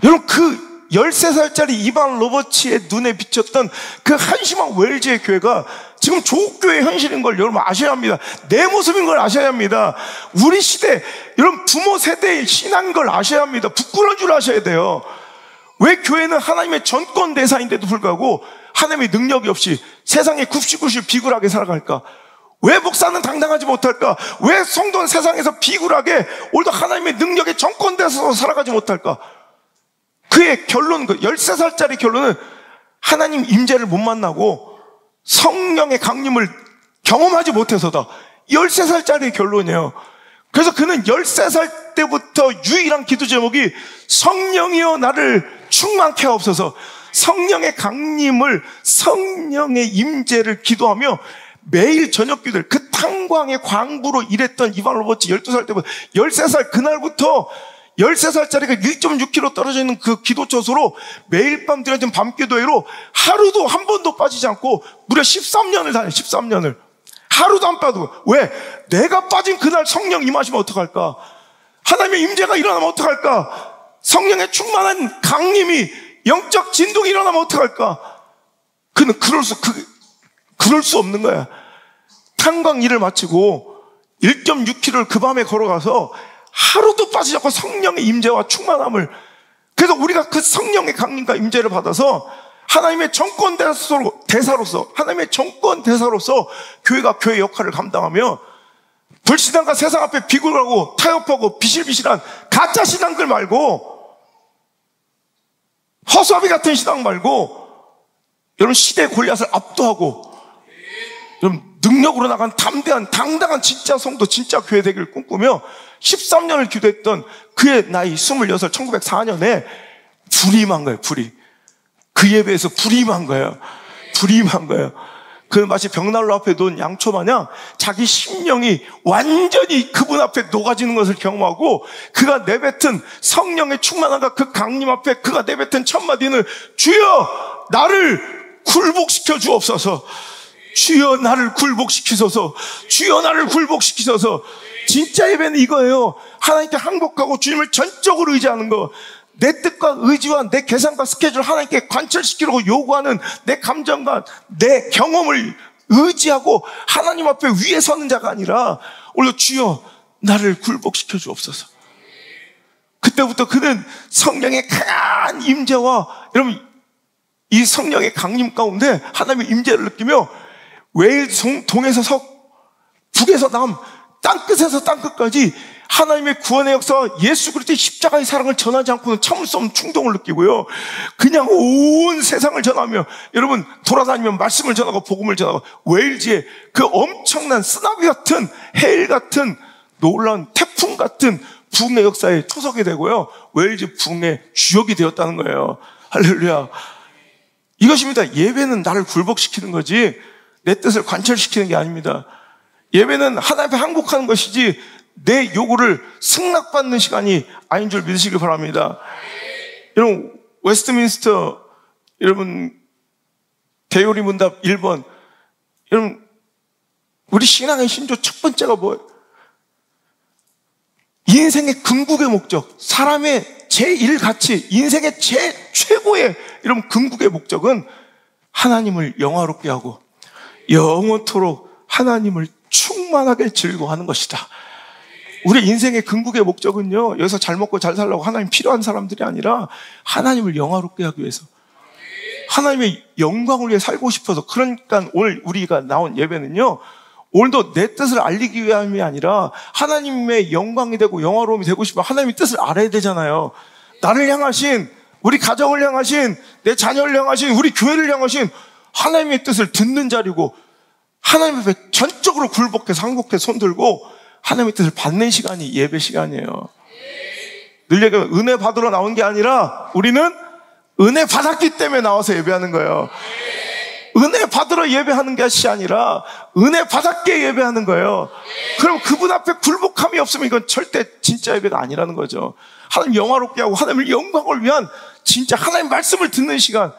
여러분 그 13살짜리 이반 로버츠의 눈에 비쳤던 그 한심한 웨일즈의 교회가 지금 조국교회의 현실인 걸 여러분 아셔야 합니다. 내 모습인 걸 아셔야 합니다. 우리 시대, 여러분 부모 세대의 신앙인 걸 아셔야 합니다. 부끄러운 줄 아셔야 돼요. 왜 교회는 하나님의 전권 대사인데도 불구하고 하나님의 능력이 없이 세상에 굽시굽시 비굴하게 살아갈까? 왜 목사는 당당하지 못할까? 왜 성도는 세상에서 비굴하게 오늘도 하나님의 능력에 정권돼서 살아가지 못할까? 그의 결론은, 13살짜리 결론은 하나님 임재를 못 만나고 성령의 강림을 경험하지 못해서다. 13살짜리의 결론이에요. 그래서 그는 13살 때부터 유일한 기도 제목이 성령이여 나를 충만케 하옵소서, 성령의 강림을, 성령의 임재를 기도하며 매일 저녁 기도를, 그 탄광의 광부로 일했던 이반 로버츠 12살 때부터 13살 그날부터 13살짜리가 1.6km 떨어져 있는 그 기도처소로 매일 밤 드려진 밤기도회로 하루도 한 번도 빠지지 않고 무려 13년을 다녀요. 13년을 하루도 안 빠지고. 왜? 내가 빠진 그날 성령 임하시면 어떡할까? 하나님의 임재가 일어나면 어떡할까? 성령의 충만한 강림이, 영적 진동이 일어나면 어떡할까? 그는 그럴 수 없는 거야. 탄광 일을 마치고 1.6km를 그 밤에 걸어가서 하루도 빠지지 않고 성령의 임재와 충만함을, 그래서 우리가 그 성령의 강림과 임재를 받아서 하나님의 정권 대사로서, 하나님의 정권 대사로서 교회가 교회 역할을 감당하며 불신앙과 세상 앞에 비굴하고 타협하고 비실비실한 가짜 신앙들 말고, 허수아비 같은 신앙 말고, 여러분 시대의 골리앗을 압도하고 여러분 능력으로 나간 담대한 당당한 진짜 성도, 진짜 교회 되기를 꿈꾸며 13년을 기도했던 그의 나이 26, 1904년에 불이 임한 거예요. 그 예배에서 불이 임한 거예요. 그 마치 벽난로 앞에 놓은 양초 마냥 자기 심령이 완전히 그분 앞에 녹아지는 것을 경험하고, 그가 내뱉은 성령의 충만함과 그 강림 앞에 그가 내뱉은 첫 마디는 주여 나를 굴복시켜 주옵소서, 주여 나를 굴복시키소서, 주여 나를 굴복시키소서. 진짜 예배는 이거예요. 하나님께 항복하고 주님을 전적으로 의지하는 거. 내 뜻과 의지와 내 계산과 스케줄 하나님께 관철시키려고 요구하는 내 감정과 내 경험을 의지하고 하나님 앞에 위에 서는 자가 아니라 오히려 주여 나를 굴복시켜 주옵소서. 그때부터 그는 성령의 강한 임재와, 여러분 이 성령의 강림 가운데 하나님의 임재를 느끼며 웨일 동에서 석, 북에서 남, 땅끝에서 땅끝까지 하나님의 구원의 역사와 예수 그리스도의 십자가의 사랑을 전하지 않고는 참을 수 없는 충동을 느끼고요. 그냥 온 세상을 전하며, 여러분 돌아다니며 말씀을 전하고 복음을 전하고, 웨일즈의 그 엄청난 쓰나미 같은, 해일 같은, 놀라운 태풍 같은 부흥의 역사에 초석이 되고요. 웨일즈 부흥의 주역이 되었다는 거예요. 할렐루야. 이것입니다. 예배는 나를 굴복시키는 거지 내 뜻을 관철시키는 게 아닙니다. 예배는 하나님 앞에 항복하는 것이지 내 요구를 승낙받는 시간이 아닌 줄 믿으시길 바랍니다. 여러분 웨스트민스터, 여러분 대요리 문답 1번, 여러분 우리 신앙의 신조 첫 번째가 뭐예요? 인생의 궁극의 목적, 사람의 제1가치, 인생의 최고의 여러분 궁극의 목적은 하나님을 영화롭게 하고 영원토록 하나님을 충만하게 즐거워하는 것이다. 우리 인생의 궁극의 목적은요, 여기서 잘 먹고 잘 살라고 하나님 필요한 사람들이 아니라 하나님을 영화롭게 하기 위해서, 하나님의 영광을 위해 살고 싶어서. 그러니까 오늘 우리가 나온 예배는요, 오늘도 내 뜻을 알리기 위함이 아니라 하나님의 영광이 되고 영화로움이 되고 싶어 하나님의 뜻을 알아야 되잖아요. 나를 향하신, 우리 가정을 향하신, 내 자녀를 향하신, 우리 교회를 향하신 하나님의 뜻을 듣는 자리고, 하나님 앞에 전적으로 굴복해서 항복해서 손들고 하나님의 뜻을 받는 시간이 예배 시간이에요. 늘 얘기하면 은혜 받으러 나온 게 아니라 우리는 은혜 받았기 때문에 나와서 예배하는 거예요. 은혜 받으러 예배하는 것이 아니라 은혜 받았기에 예배하는 거예요. 그럼 그분 앞에 굴복함이 없으면 이건 절대 진짜 예배가 아니라는 거죠. 하나님 영화롭게 하고 하나님의 영광을 위한 진짜 하나님 말씀을 듣는 시간,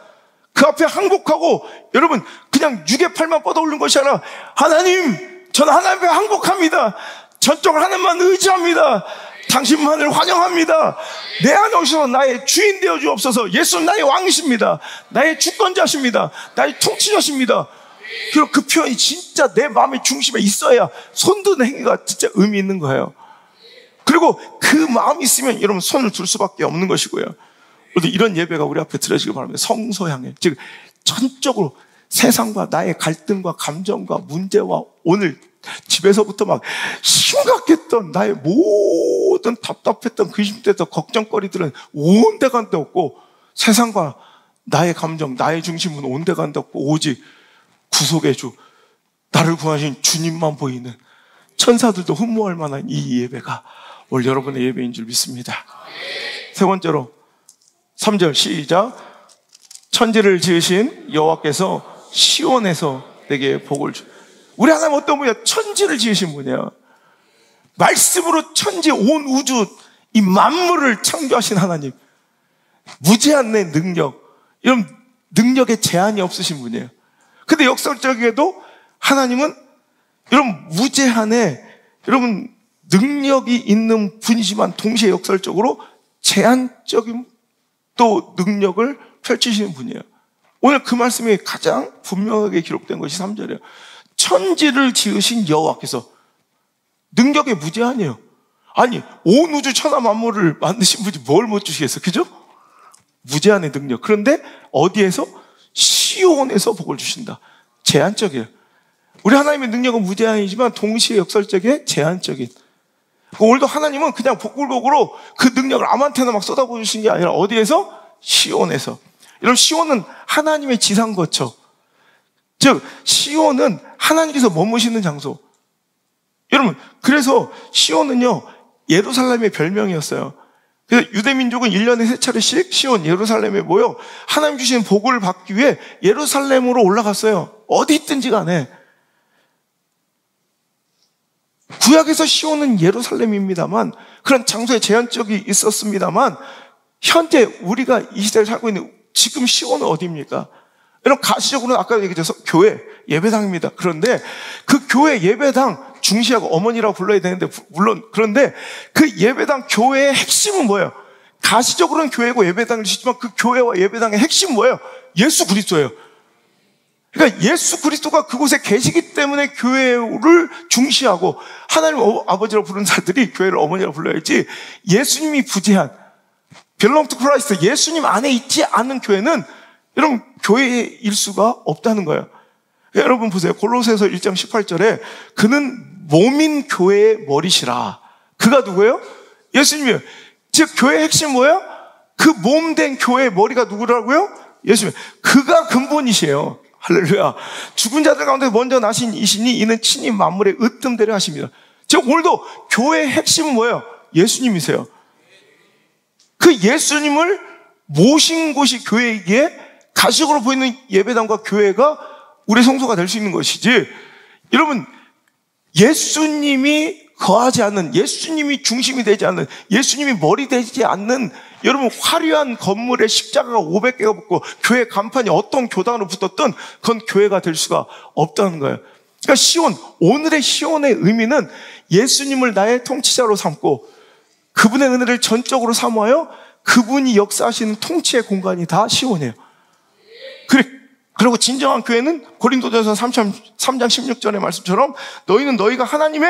그 앞에 항복하고, 여러분 그냥 육의 팔만 뻗어올린 것이 아니라 하나님, 저는 하나님 앞에 항복합니다. 전적으로 하나님만 의지합니다. 당신만을 환영합니다. 내 안에 오셔서 나의 주인 되어 주옵소서. 예수는 나의 왕이십니다. 나의 주권자십니다. 나의 통치자십니다. 그리고 그 표현이 진짜 내 마음의 중심에 있어야 손드는 행위가 진짜 의미 있는 거예요. 그리고 그 마음이 있으면 여러분 손을 둘 수밖에 없는 것이고요. 이런 예배가 우리 앞에 드려지길 바랍니다. 성소 향해, 즉 전적으로 세상과 나의 갈등과 감정과 문제와 오늘 집에서부터 막 심각했던 나의 모든 답답했던 근심됐던 걱정거리들은 온데간데 없고 세상과 나의 감정, 나의 중심은 온데간데 없고 오직 구속의 주, 나를 구하신 주님만 보이는 천사들도 흠모할 만한 이 예배가 오늘 여러분의 예배인 줄 믿습니다. 세 번째로 3절 시작. 천지를 지으신 여호와께서 시온에서 내게 복을 주. 우리 하나님 어떤 분이야? 천지를 지으신 분이야. 말씀으로 천지 온 우주 이 만물을 창조하신 하나님. 무제한 내 능력, 이런 능력에 제한이 없으신 분이에요. 근데 역설적에도 하나님은 이런 무제한의 여러분 능력이 있는 분이지만 동시에 역설적으로 제한적인 또 능력을 펼치시는 분이에요. 오늘 그 말씀이 가장 분명하게 기록된 것이 3절이에요. 천지를 지으신 여호와께서 능력의 무제한이에요. 아니 온 우주 천하 만물을 만드신 분이 뭘 못 주시겠어, 그죠? 무제한의 능력. 그런데 어디에서? 시온에서 복을 주신다. 제한적이에요. 우리 하나님의 능력은 무제한이지만 동시에 역설적에 제한적인. 오늘도 하나님은 그냥 복불복으로 그 능력을 아무한테나 막 쏟아부으신 게 아니라 어디에서? 시온에서. 여러분 시온은 하나님의 지상거처. 즉 시온은 하나님께서 머무시는 장소. 여러분 그래서 시온은요 예루살렘의 별명이었어요. 그래서 유대민족은 1년에 3차례씩 시온 예루살렘에 모여 하나님 주신 복을 받기 위해 예루살렘으로 올라갔어요. 어디 있든지 간에. 구약에서 시온은 예루살렘입니다만 그런 장소에 제한적이 있었습니다만 현재 우리가 이 시대를 살고 있는 지금 시온은 어디입니까? 여러분 가시적으로는 아까 얘기해서 교회, 예배당입니다. 그런데 그 교회, 예배당 중시하고 어머니라고 불러야 되는데 물론 그런데 그 예배당, 교회의 핵심은 뭐예요? 가시적으로는 교회고 예배당을 지지만 그 교회와 예배당의 핵심은 뭐예요? 예수 그리스도예요. 그러니까 예수 그리스도가 그곳에 계시기 때문에 교회를 중시하고 하나님 아버지라고 부르는 사람들이 교회를 어머니라고 불러야지 예수님이 부재한 belong to Christ, 예수님 안에 있지 않은 교회는 여러분 교회일 수가 없다는 거예요. 여러분 보세요. 골로새서 1장 18절에 그는 몸인 교회의 머리시라. 그가 누구예요? 예수님이에요. 즉 교회의 핵심 뭐예요? 그 몸된 교회의 머리가 누구라고요? 예수님. 그가 근본이시에요. 할렐루야. 죽은 자들 가운데 먼저 나신 이시니 이는 친히 만물의 으뜸되려 하십니다. 즉 오늘도 교회의 핵심은 뭐예요? 예수님이세요. 그 예수님을 모신 곳이 교회이기에 가시적으로 보이는 예배당과 교회가 우리 성소가 될 수 있는 것이지. 여러분 예수님이 거하지 않는, 예수님이 중심이 되지 않는, 예수님이 머리 되지 않는 여러분 화려한 건물에 십자가가 500개가 붙고 교회 간판이 어떤 교단으로 붙었든 그건 교회가 될 수가 없다는 거예요. 그러니까 시온, 오늘의 시온의 의미는 예수님을 나의 통치자로 삼고 그분의 은혜를 전적으로 사모하여 그분이 역사하시는 통치의 공간이 다 시온이에요. 그리고 진정한 교회는 고린도전서 3장 16절의 말씀처럼 너희는 너희가 하나님의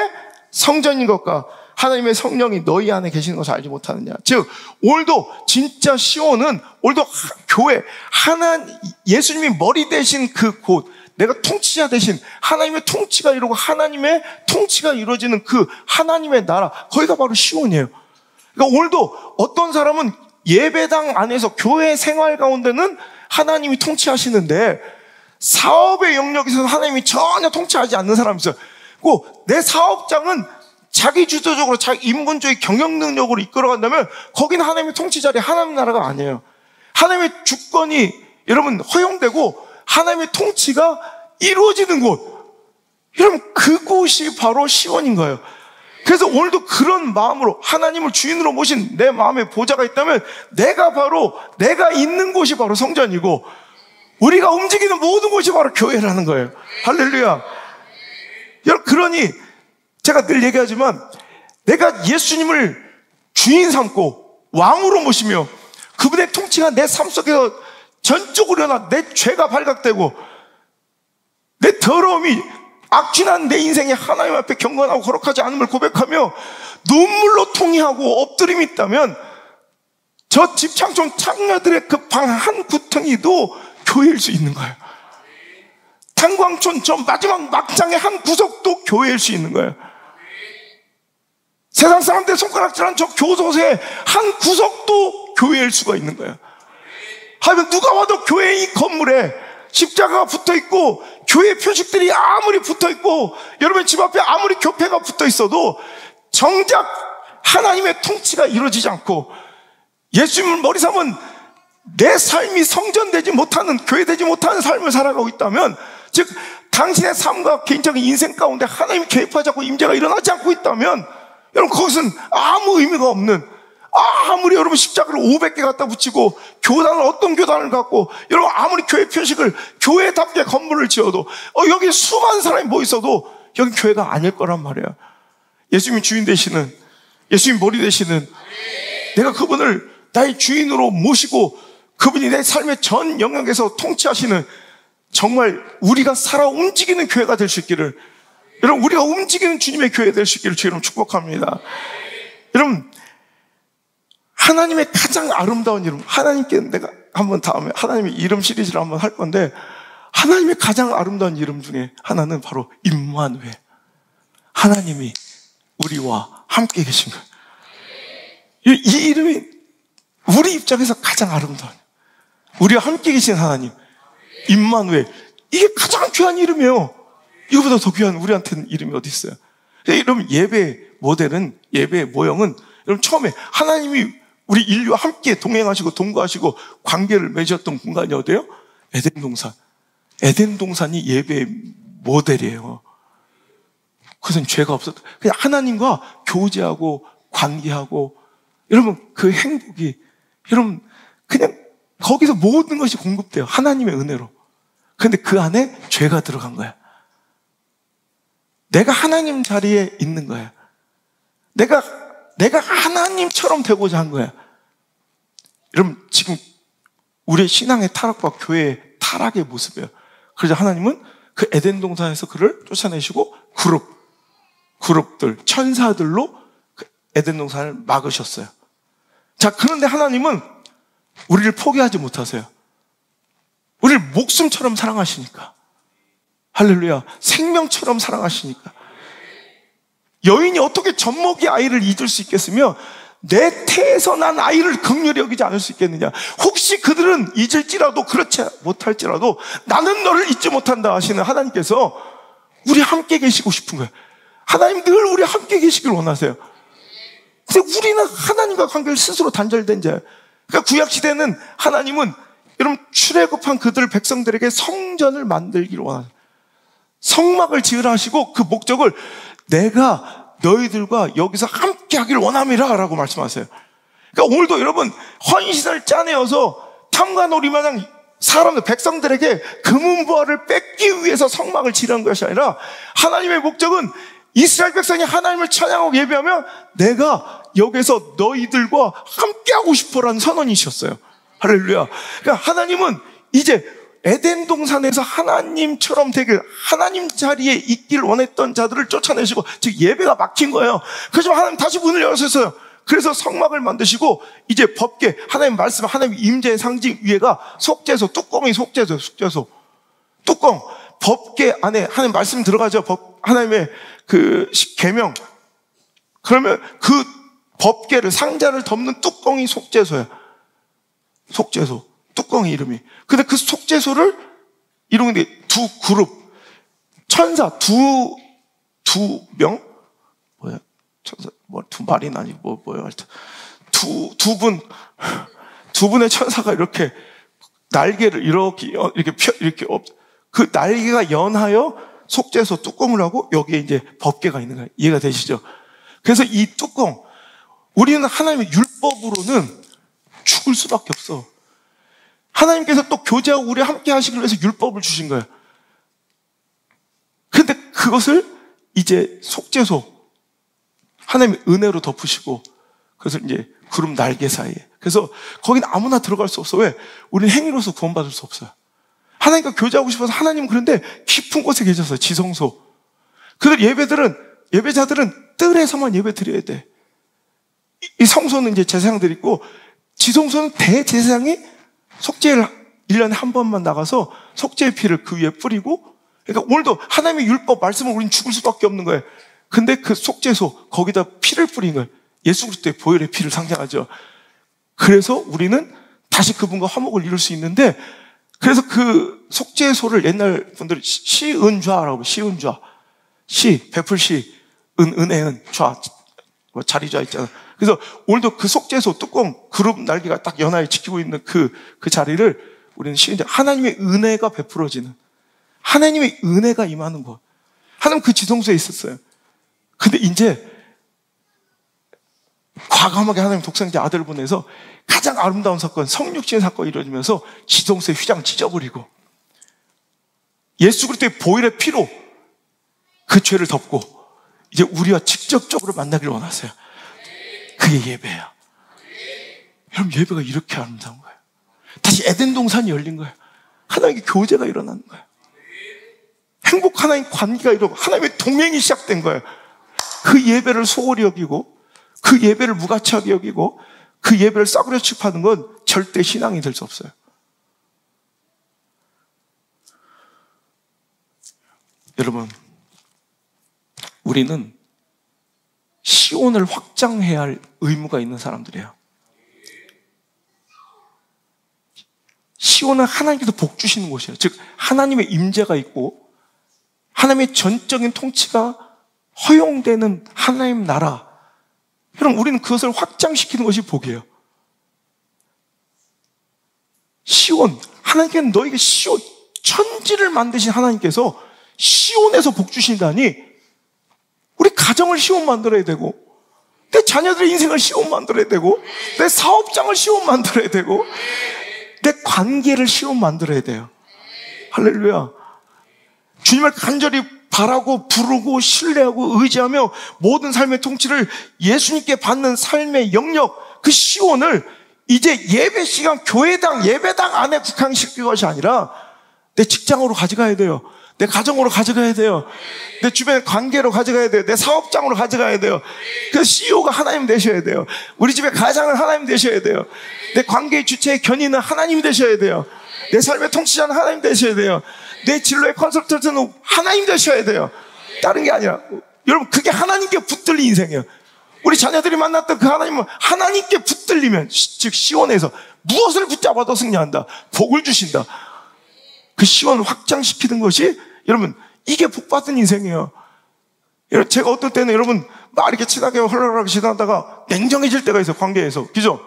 성전인 것과 하나님의 성령이 너희 안에 계시는 것을 알지 못하느냐. 즉 오늘도 진짜 시온은 오늘도 교회, 예수님이 머리 되신 그곳, 내가 통치자 되신 하나님의 통치가 이루고 하나님의 통치가 이루어지는 그 하나님의 나라, 거기가 바로 시온이에요. 그러니까 오늘도 어떤 사람은 예배당 안에서 교회 생활 가운데는 하나님이 통치하시는데 사업의 영역에서는 하나님이 전혀 통치하지 않는 사람이 있어요. 내 사업장은 자기 주도적으로 자기 인본주의 경영 능력으로 이끌어간다면 거기는 하나님의 통치 자리, 하나님 나라가 아니에요. 하나님의 주권이 여러분 허용되고 하나님의 통치가 이루어지는 곳, 여러분 그곳이 바로 시온인 거예요. 그래서 오늘도 그런 마음으로 하나님을 주인으로 모신 내 마음에 보좌가 있다면 내가 있는 곳이 바로 성전이고 우리가 움직이는 모든 곳이 바로 교회라는 거예요. 할렐루야. 여러분 그러니 제가 늘 얘기하지만 내가 예수님을 주인 삼고 왕으로 모시며 그분의 통치가 내 삶 속에서 전적으로 일어나 내 죄가 발각되고 내 더러움이 악진한 내 인생에 하나님 앞에 경건하고 거룩하지 않음을 고백하며 눈물로 통회하고 엎드림이 있다면 저 집창촌 창녀들의 그 방 한 구덩이도 교회일 수 있는 거예요. 탄광촌 저 마지막 막장의 한 구석도 교회일 수 있는 거예요. 세상 사람들 손가락질한 저 교도소의 한 구석도 교회일 수가 있는 거예요. 하면 누가 와도 교회 이 건물에 십자가가 붙어있고 교회 표식들이 아무리 붙어있고 여러분 집 앞에 아무리 교패가 붙어있어도 정작 하나님의 통치가 이루어지지 않고 예수님을 머리 삼은 내 삶이 성전되지 못하는, 교회되지 못하는 삶을 살아가고 있다면, 즉 당신의 삶과 개인적인 인생 가운데 하나님이 개입하지 않고 임재가 일어나지 않고 있다면 여러분 그것은 아무 의미가 없는, 아무리 여러분 십자가를 500개 갖다 붙이고 교단을 어떤 교단을 갖고 여러분 아무리 교회 표식을 교회답게 건물을 지어도 여기 수많은 사람이 모여있어도 여기 교회가 아닐 거란 말이에요. 예수님이 주인 되시는, 예수님이 머리 되시는, 내가 그분을 나의 주인으로 모시고 그분이 내 삶의 전 영역에서 통치하시는, 정말 우리가 살아 움직이는 교회가 될 수 있기를, 여러분 우리가 움직이는 주님의 교회가 될 수 있기를 주님 축복합니다. 여러분 하나님의 가장 아름다운 이름, 하나님께 내가 한번 다음에 하나님의 이름 시리즈를 한번 할 건데, 하나님의 가장 아름다운 이름 중에 하나는 바로 임마누엘, 하나님이 우리와 함께 계신 거예요. 이 이름이 우리 입장에서 가장 아름다운, 우리와 함께 계신 하나님 임마누엘, 이게 가장 귀한 이름이에요. 이거보다 더 귀한 우리한테는 이름이 어디 있어요? 여러분 예배 모델은, 예배 모형은 여러분 처음에 하나님이 우리 인류와 함께 동행하시고 동거하시고 관계를 맺었던 공간이 어디예요? 에덴 동산. 에덴 동산이 예배의 모델이에요. 그것은 죄가 없었다. 그냥 하나님과 교제하고 관계하고, 여러분 그 행복이, 여러분 그냥 거기서 모든 것이 공급돼요. 하나님의 은혜로. 그런데 그 안에 죄가 들어간 거야. 내가 하나님 자리에 있는 거야. 내가 하나님처럼 되고자 한 거야. 여러분 지금 우리의 신앙의 타락과 교회의 타락의 모습이에요. 그래서 하나님은 그 에덴 동산에서 그를 쫓아내시고 그룹들, 천사들로 그 에덴 동산을 막으셨어요. 자, 그런데 하나님은 우리를 포기하지 못하세요. 우리를 목숨처럼 사랑하시니까. 할렐루야. 생명처럼 사랑하시니까. 여인이 어떻게 젖먹이 아이를 잊을 수 있겠으며 내 태에서 난 아이를 긍휼히 여기지 않을 수 있겠느냐. 혹시 그들은 잊을지라도 그렇지 못할지라도 나는 너를 잊지 못한다 하시는 하나님께서 우리 함께 계시고 싶은 거예요. 하나님 늘 우리 함께 계시길 원하세요. 근데 우리는 하나님과 관계를 스스로 단절된 자예요. 그러니까 구약시대는 하나님은 여러분 출애굽한 그들 백성들에게 성전을 만들기를 원하세요. 성막을 지으라 하시고 그 목적을 내가 너희들과 여기서 함께 하기를 원함이라 라고 말씀하세요. 그러니까 오늘도 여러분 헌신을 짜내어서 탐관오리 마냥 사람들, 백성들에게 금은보화를 뺏기 위해서 성막을 지르는 것이 아니라 하나님의 목적은 이스라엘 백성이 하나님을 찬양하고 예배하며 내가 여기서 너희들과 함께하고 싶어라는 선언이셨어요. 할렐루야. 그러니까 하나님은 이제 에덴 동산에서 하나님처럼 되길, 하나님 자리에 있길 원했던 자들을 쫓아내시고, 즉 예배가 막힌 거예요. 그래서 하나님 다시 문을 열으셨어요. 그래서 성막을 만드시고 이제 법궤, 하나님 말씀, 하나님 임재의 상징 위에가 속죄소, 뚜껑이 속죄소, 숙제소, 뚜껑, 법궤 안에 하나님 말씀 들어가죠. 하나님의 그 계명. 그러면 그 법궤를, 상자를 덮는 뚜껑이 속죄소야. 속죄소, 뚜껑의 이름이. 근데 그 속죄소를 이루는데 두 그룹, 천사 두 명, 뭐야, 천사 두 마리는 아니고 뭐야, 하여튼 두 분의 천사가 이렇게 날개를 이렇게 그 날개가 연하여 속죄소 뚜껑을 하고 여기에 이제 법궤가 있는 거예요. 이해가 되시죠? 그래서 이 뚜껑, 우리는 하나님의 율법으로는 죽을 수밖에 없어. 하나님께서 또 교제하고 우리 함께 하시기 위해서 율법을 주신 거예요. 그런데 그것을 이제 속죄소, 하나님의 은혜로 덮으시고, 그래서 이제 구름 날개 사이에. 그래서 거기는 아무나 들어갈 수 없어. 왜? 우리는 행위로서 구원받을 수 없어요. 하나님과 교제하고 싶어서 하나님은 그런데 깊은 곳에 계셨어요. 지성소. 그들 예배자들은 뜰에서만 예배 드려야 돼. 이 성소는 이제 제사장들이 있고, 지성소는 대제사장이 속죄를 1년에 한 번만 나가서 속죄의 피를 그 위에 뿌리고, 그러니까 오늘도 하나님의 율법 말씀을 우리는 죽을 수밖에 없는 거예요. 근데 그 속죄소 거기다 피를 뿌린 거예요. 예수 그리스도의 보혈의 피를 상징하죠. 그래서 우리는 다시 그분과 화목을 이룰 수 있는데, 그래서 그 속죄소를 옛날 분들이 시은좌라고, 시은좌. 베풀시, 은혜은, 좌, 자리좌 있잖아. 그래서 오늘도 그 속죄소 뚜껑, 그룹 날개가 딱 연하게 지키고 있는 그 자리를 우리는 시은좌. 하나님의 은혜가 베풀어지는, 하나님의 은혜가 임하는 곳. 하나님 그 지성소에 있었어요. 근데 이제 과감하게 하나님 독생자 아들을 보내서 가장 아름다운 사건, 성육신 사건이 이루어지면서 지성소의 휘장 찢어버리고 예수 그리스도의 보혈의 피로 그 죄를 덮고 이제 우리와 직접적으로 만나기를 원하세요. 그게 예배예요. 여러분, 예배가 이렇게 아름다운 거예요. 다시 에덴 동산이 열린 거예요. 하나님의 교제가 일어나는 거예요. 행복 하나님 관계가 일어나고 하나님의 동행이 시작된 거예요. 그 예배를 소홀히 여기고, 그 예배를 무가치하게 여기고, 그 예배를 싸구려 취급하는 건 절대 신앙이 될 수 없어요. 여러분, 우리는 시온을 확장해야 할 의무가 있는 사람들이에요. 시온은 하나님께서 복 주시는 곳이에요. 즉 하나님의 임재가 있고 하나님의 전적인 통치가 허용되는 하나님 나라. 그럼 우리는 그것을 확장시키는 것이 복이에요. 시온, 하나님께는 너에게 시온, 천지를 만드신 하나님께서 시온에서 복 주신다니, 우리 가정을 시온 만들어야 되고, 내 자녀들의 인생을 시온 만들어야 되고, 내 사업장을 시온 만들어야 되고, 내 관계를 시온 만들어야 돼요. 할렐루야. 주님을 간절히 바라고 부르고 신뢰하고 의지하며 모든 삶의 통치를 예수님께 받는 삶의 영역, 그 시온을 이제 예배 시간, 교회당, 예배당 안에 국한시킬 것이 아니라 내 직장으로 가져가야 돼요. 내 가정으로 가져가야 돼요. 내 주변의 관계로 가져가야 돼요. 내 사업장으로 가져가야 돼요. 그 CEO가 하나님 되셔야 돼요. 우리 집의 가장은 하나님 되셔야 돼요. 내 관계의 주체의 견인은 하나님 되셔야 돼요. 내 삶의 통치자는 하나님 되셔야 돼요. 내 진로의 컨설턴트는 하나님 되셔야 돼요. 다른 게 아니라, 여러분, 그게 하나님께 붙들린 인생이에요. 우리 자녀들이 만났던 그 하나님은 하나님께 붙들리면, 즉 시온에서 무엇을 붙잡아도 승리한다. 복을 주신다. 그 시온을 확장시키는 것이, 여러분, 이게 복받은 인생이에요. 여러분, 제가 어떨 때는 여러분 막 이렇게 친하게 헐렁헐렁 지나다가 냉정해질 때가 있어요. 관계에서. 그죠?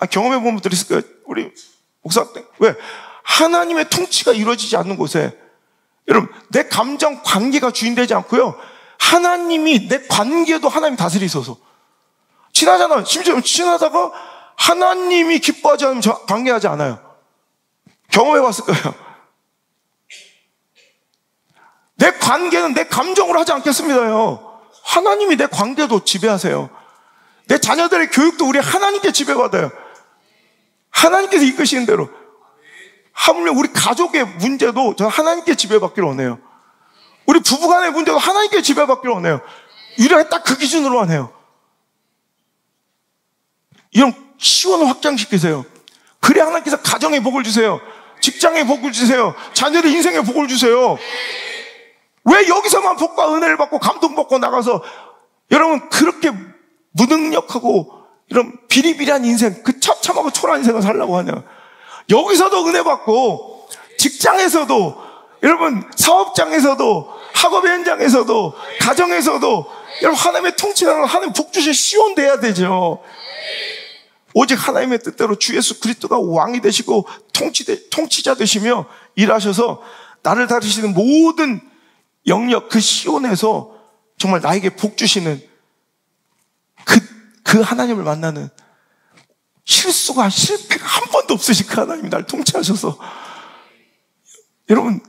경험해본 분들 있을 거예요. 우리 목사 때. 왜? 하나님의 통치가 이루어지지 않는 곳에, 여러분, 내 감정 관계가 주인되지 않고요, 하나님이 내 관계도 하나님 다스리셔서 친하잖아. 심지어 친하다가 하나님이 기뻐하지 않으면 저 관계하지 않아요. 경험해봤을 거예요. 내 관계는 내 감정으로 하지 않겠습니다요. 하나님이 내 관계도 지배하세요. 내 자녀들의 교육도 우리 하나님께 지배받아요. 하나님께서 이끄시는 대로. 하물며 우리 가족의 문제도 저 하나님께 지배받기를 원해요. 우리 부부간의 문제도 하나님께 지배받기를 원해요. 유일하게 딱 그 기준으로만 해요. 이런 시원을 확장시키세요. 그래 하나님께서 가정에 복을 주세요. 직장에 복을 주세요. 자녀들 인생에 복을 주세요. 왜 여기서만 복과 은혜를 받고 감동받고 나가서 여러분 그렇게 무능력하고 이런 비리비리한 인생, 그 처참하고 초라한 인생을 살려고 하냐. 여기서도 은혜 받고 직장에서도, 여러분 사업장에서도, 학업의 현장에서도, 가정에서도 여러분 하나님의 통치라는 하나님 복 주신 시온 돼야 되죠. 오직 하나님의 뜻대로 주 예수 그리스도가 왕이 되시고 통치자 되시며 일하셔서 나를 다루시는 모든 영역, 그 시온에서 정말 나에게 복 주시는 그 하나님을 만나는, 실패가 한 번도 없으신 그 하나님이 나를 통치하셔서, 여러분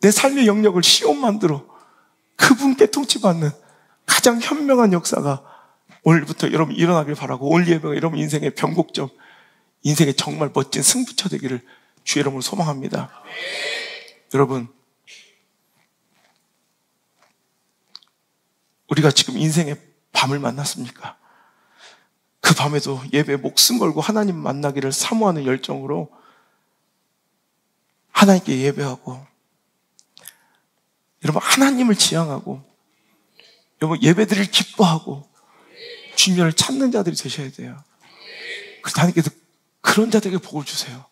내 삶의 영역을 시온 만들어 그분께 통치받는 가장 현명한 역사가 오늘부터 여러분 일어나길 바라고, 오늘 예배가 여러분 인생의 변곡점, 인생의 정말 멋진 승부처 되기를 주의 이름으로 소망합니다. 여러분, 우리가 지금 인생의 밤을 만났습니까? 그 밤에도 예배에 목숨 걸고 하나님 만나기를 사모하는 열정으로 하나님께 예배하고, 여러분 하나님을 지향하고, 여러분 예배드릴 기뻐하고 주님을 찾는 자들이 되셔야 돼요. 그래서 하나님께서 그런 자들에게 복을 주세요.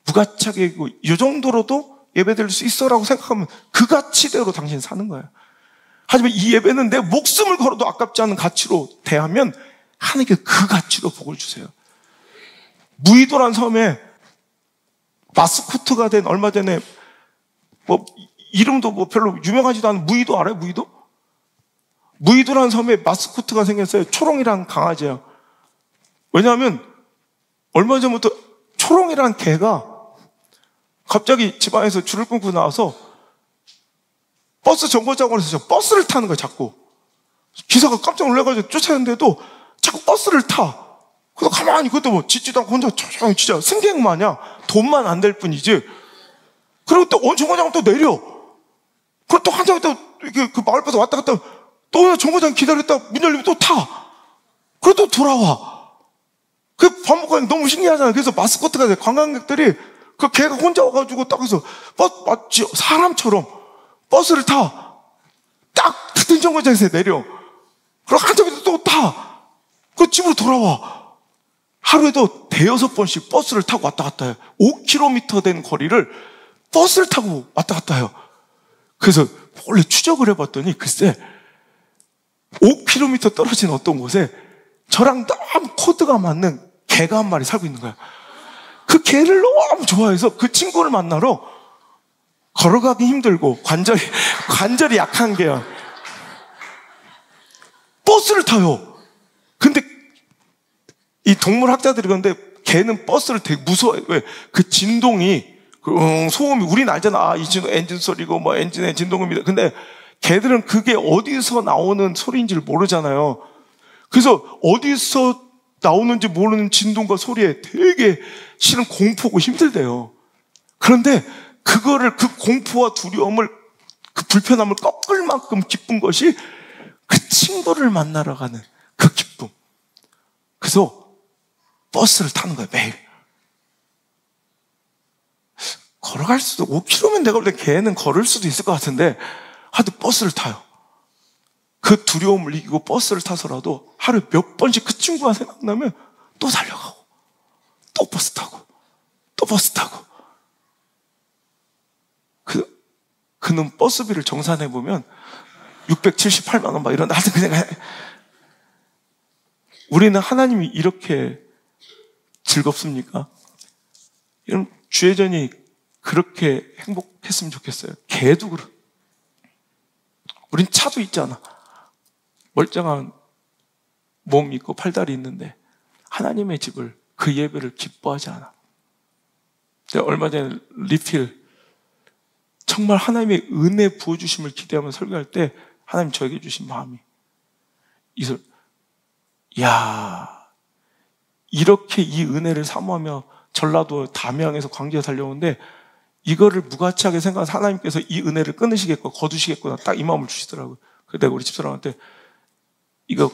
무가치하게 이 정도로도 예배드릴 수 있어라고 생각하면 그 가치대로 당신 사는 거예요. 하지만 이 예배는 내 목숨을 걸어도 아깝지 않은 가치로 대하면 하나님께 그 가치로 복을 주세요. 무이도란 섬에 마스코트가 된 얼마 전에 이름도 별로 유명하지도 않은 무이도 알아요? 무이도란 섬에 마스코트가 생겼어요. 초롱이라는 강아지예요. 왜냐하면 얼마 전부터 초롱이라는 개가 갑자기 집안에서 줄을 끊고 나와서 버스 정거장으로 해서 버스를 타는 거예요, 자꾸. 기사가 깜짝 놀라가지고 쫓아냈는데도 자꾸 버스를 타. 그래서 가만히 그것도 짖지도 않고 혼자 조용히 진짜 승객 마냥 돈만 안 될 뿐이지. 그리고 또 정거장 또 내려. 그리고 또 한참 또 이렇게 그 마을버스 왔다 갔다 또 정거장 기다렸다 문 열리면 또 타. 그리고 또 돌아와. 그 반복하니까 너무 신기하잖아요. 그래서 마스코트가 돼. 관광객들이 그 걔가 혼자 와가지고 딱 해서 마치 사람처럼 버스를 타. 딱 같은 정거장에서 내려. 그리고 한참 있다 또 타. 그 집으로 돌아와. 하루에도 5-6번씩 버스를 타고 왔다 갔다 해요. 5km 된 거리를 버스를 타고 왔다 갔다 해요. 그래서 원래 추적을 해봤더니 글쎄 5km 떨어진 어떤 곳에 저랑 너무 코드가 맞는 개가 한 마리 살고 있는 거야. 그 개를 너무 좋아해서 그 친구를 만나러 걸어가기 힘들고 관절이 약한 개야. 버스를 타요. 근데 이 동물학자들이 그런데 개는 버스를 되게 무서워해. 왜? 그 진동이 소음이 우리는 알잖아. 이 진동 엔진 소리고 뭐 엔진의 진동음이다. 근데 개들은 그게 어디서 나오는 소리인지를 모르잖아요. 그래서 어디서 나오는지 모르는 진동과 소리에 되게 실은 공포고 힘들대요. 그런데 그거를 그 공포와 두려움을 그 불편함을 꺾을 만큼 기쁜 것이 그 친구를 만나러 가는 그 기쁨. 그래서 버스를 타는 거예요, 매일. 걸어갈 수도 5km면 내가 볼 때 걔는 걸을 수도 있을 것 같은데 하도 버스를 타요. 그 두려움을 이기고 버스를 타서라도 하루에 몇 번씩 그 친구가 생각나면 또 달려가고 또 버스 타고 또 버스 타고. 그는 버스비를 정산해 보면 678만 원 막 이런. 하여튼 그냥 우리는 하나님이 이렇게 즐겁습니까? 여러분 주혜전이 그렇게 행복했으면 좋겠어요. 개도 그렇고. 우린 차도 있잖아. 멀쩡한 몸 있고 팔다리 있는데 하나님의 집을 그 예배를 기뻐하지 않아. 제가 얼마 전에 리필 정말 하나님의 은혜 부어주심을 기대하면서 설교할 때 하나님 저에게 주신 마음이 이렇게 이 은혜를 사모하며 전라도 담양에서 광주에 달려오는데 이거를 무가치하게 생각해서 하나님께서 이 은혜를 끊으시겠고 거두시겠구나 딱 이 마음을 주시더라고요. 그래서 내가 우리 집사람한테 이거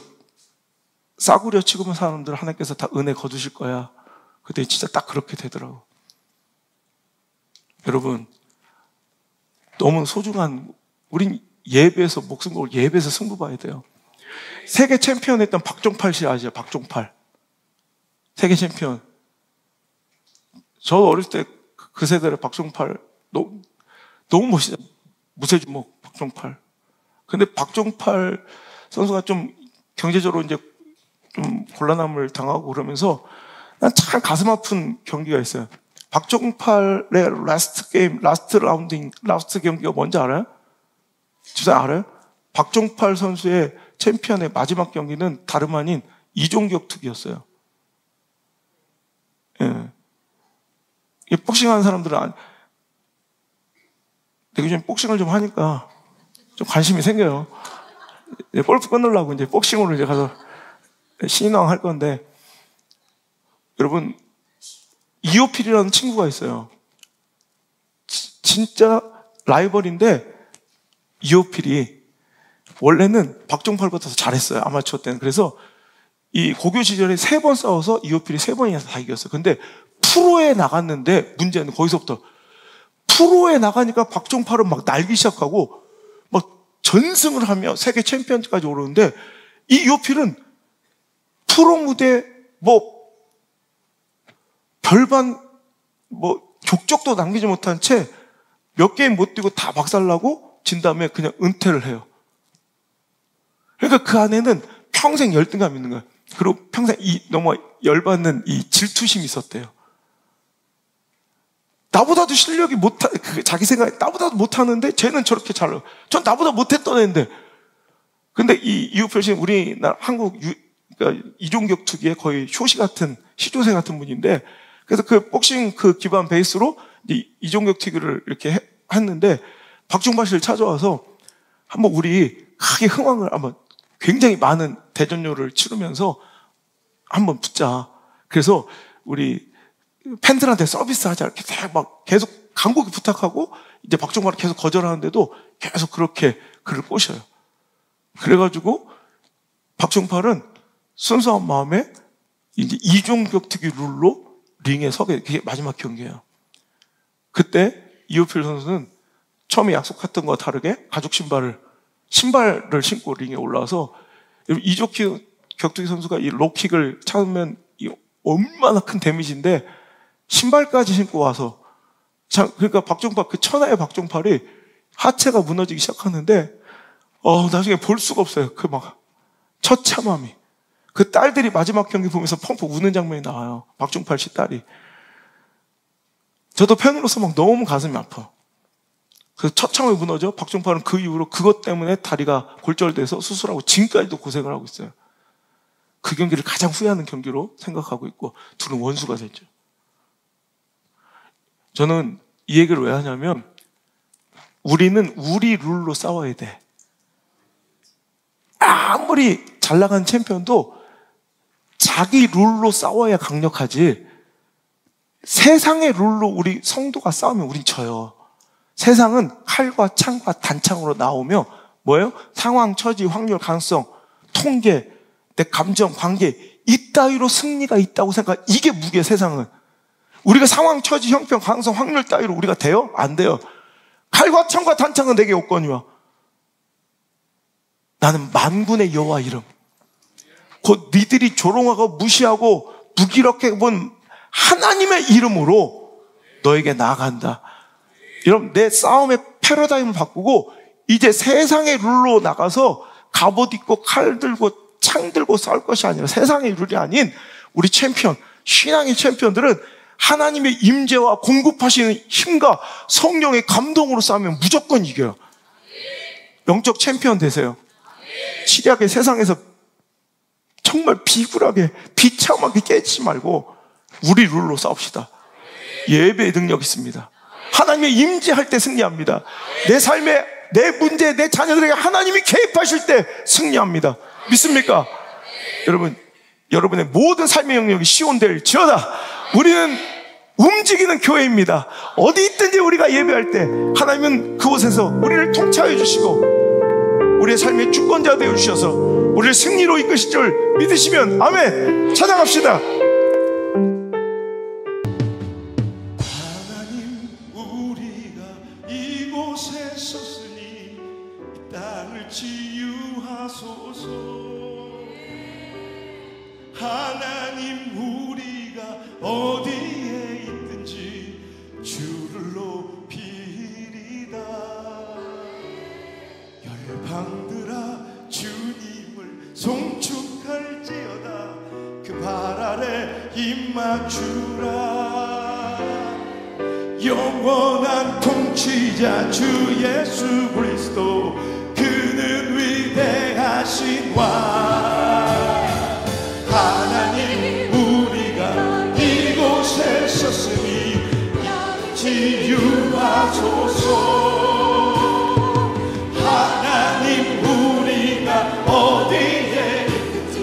싸구려 취급한 사람들 하나님께서 다 은혜 거두실 거야. 그때 진짜 딱 그렇게 되더라고. 여러분 너무 소중한, 우린 예배에서 목숨 걸고 예배에서 승부 봐야 돼요. 세계 챔피언 했던 박종팔 씨 아시죠? 박종팔 세계 챔피언. 저 어릴 때 그 세대의 박종팔 너무 멋있어요. 무쇠주먹 박종팔. 근데 박종팔 선수가 좀 경제적으로 이제 좀 곤란함을 당하고 그러면서 난 참 가슴 아픈 경기가 있어요. 박종팔의 라스트 경기가 뭔지 알아요? 진짜 알아요? 박종팔 선수의 챔피언의 마지막 경기는 다름 아닌 이종격 투기였어요. 예. 복싱하는 사람들은 내가 요즘 복싱을 좀 하니까 좀 관심이 생겨요. 골프 끊으려고 이제 복싱으로 이제 가서 신인왕 할 건데, 여러분 이오필이라는 친구가 있어요. 진짜 라이벌인데 이오필이 원래는 박종팔보다 더 잘했어요. 아마추어 때는. 그래서 이 고교 시절에 3번 싸워서 이오필이 3번이나 다 이겼어요. 근데 프로에 나갔는데 문제는 거기서부터 프로에 나가니까 박종팔은 막 날기 시작하고 막 전승을 하며 세계 챔피언까지 오르는데 이 요필은 프로 무대 별반 족적도 남기지 못한 채 몇 게임 못 뛰고 다 박살나고 진 다음에 그냥 은퇴를 해요. 그러니까 그 안에는 평생 열등감이 있는 거예요. 그리고 평생 너무 열받는 이 질투심이 있었대요. 나보다도 실력이 자기 생각에 나보다도 못하는데 쟤는 저렇게 잘해요. 전 나보다 못했던 애인데. 근데 이 이우필 씨는 우리나라 한국 그러니까 이종격 투기의 거의 효시 같은 시조새 같은 분인데, 그래서 그 복싱 그 기반 베이스로 이종격 투기를 이렇게 했는데 박종팔 씨를 찾아와서 한번 우리 크게 흥왕을 한번 굉장히 많은 대전료를 치르면서 한번 붙자. 그래서 우리 팬들한테 서비스하자 이렇게 막 계속 간곡히 부탁하고 이제 박종팔은 계속 거절하는데도 계속 그렇게 그를 꼬셔요. 그래가지고 박종팔은 순수한 마음에 이제 이종격 투기 룰로 링에 서게, 그게 마지막 경기예요. 그때 이우필 선수는 처음에 약속했던 거와 다르게 가죽 신발을 신고 링에 올라와서, 이종격 격투기 선수가 이 로킥을 참으면 얼마나 큰 데미지인데 신발까지 신고 와서, 그러니까 박종팔, 그 천하의 박종팔이 하체가 무너지기 시작하는데 나중에 볼 수가 없어요. 그 막 처참함이. 그 딸들이 마지막 경기 보면서 펑펑 우는 장면이 나와요. 박종팔 씨 딸이. 저도 팬으로서 막 너무 가슴이 아파. 그 처참하게 무너져. 박종팔은 그 이후로 그것 때문에 다리가 골절돼서 수술하고 지금까지도 고생을 하고 있어요. 그 경기를 가장 후회하는 경기로 생각하고 있고 둘은 원수가 됐죠. 저는 이 얘기를 왜 하냐면 우리는 우리 룰로 싸워야 돼. 아무리 잘 나간 챔피언도 자기 룰로 싸워야 강력하지, 세상의 룰로 우리 성도가 싸우면 우린 져요. 세상은 칼과 창과 단창으로 나오며 뭐예요? 상황, 처지, 확률, 가능성, 통계, 내 감정, 관계 이따위로 승리가 있다고 생각. 이게 무게. 세상은 우리가 상황, 처지, 형평, 가능성, 확률 따위로 우리가 돼요? 안 돼요. 칼과 창과 단창은 내게 요건이야. 나는 만군의 여호와 이름, 곧 니들이 조롱하고 무시하고 무기력해 본 하나님의 이름으로 너에게 나아간다. 여러분, 내 싸움의 패러다임을 바꾸고 이제 세상의 룰로 나가서 갑옷 입고 칼 들고 창 들고 싸울 것이 아니라, 세상의 룰이 아닌 우리 챔피언, 신앙의 챔피언들은 하나님의 임재와 공급하시는 힘과 성령의 감동으로 싸우면 무조건 이겨요. 영적 챔피언 되세요. 시리하게 세상에서 정말 비굴하게 비참하게 깨지지 말고 우리 룰로 싸웁시다. 예배의 능력이 있습니다. 하나님의 임재할 때 승리합니다. 내 삶에, 내 문제, 내 자녀들에게 하나님이 개입하실 때 승리합니다. 믿습니까? 여러분, 여러분의 모든 삶의 영역이 시온될지어다. 우리는 움직이는 교회입니다. 어디 있든지 우리가 예배할 때 하나님은 그곳에서 우리를 통치하여 주시고 우리의 삶의 주권자 되어 주셔서 우리를 승리로 이끄실 줄 믿으시면 아멘. 찬양합시다. 하나님, 우리가 이곳에 섰으니 이 땅을 치유하소서. 하나님, 우리가 어디에 있든지 주를 높이리다. 열방들아, 주님을 송축할지어다. 그 발 아래 입 맞추라. 영원한 통치자 주 예수 그리스도, 그는 위대하신 왕. 하나님, 우리가 이곳에 섰으니 치유하소서. 하나님, 우리가 어디에 있든지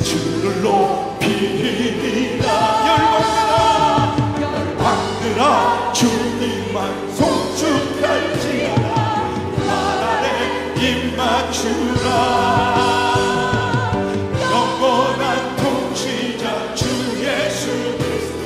주를 높이리라. 열방들아, 주님만 송축할지어다. 발 아래 입 맞추라. 영원한 통치자 주 예수 그리스도,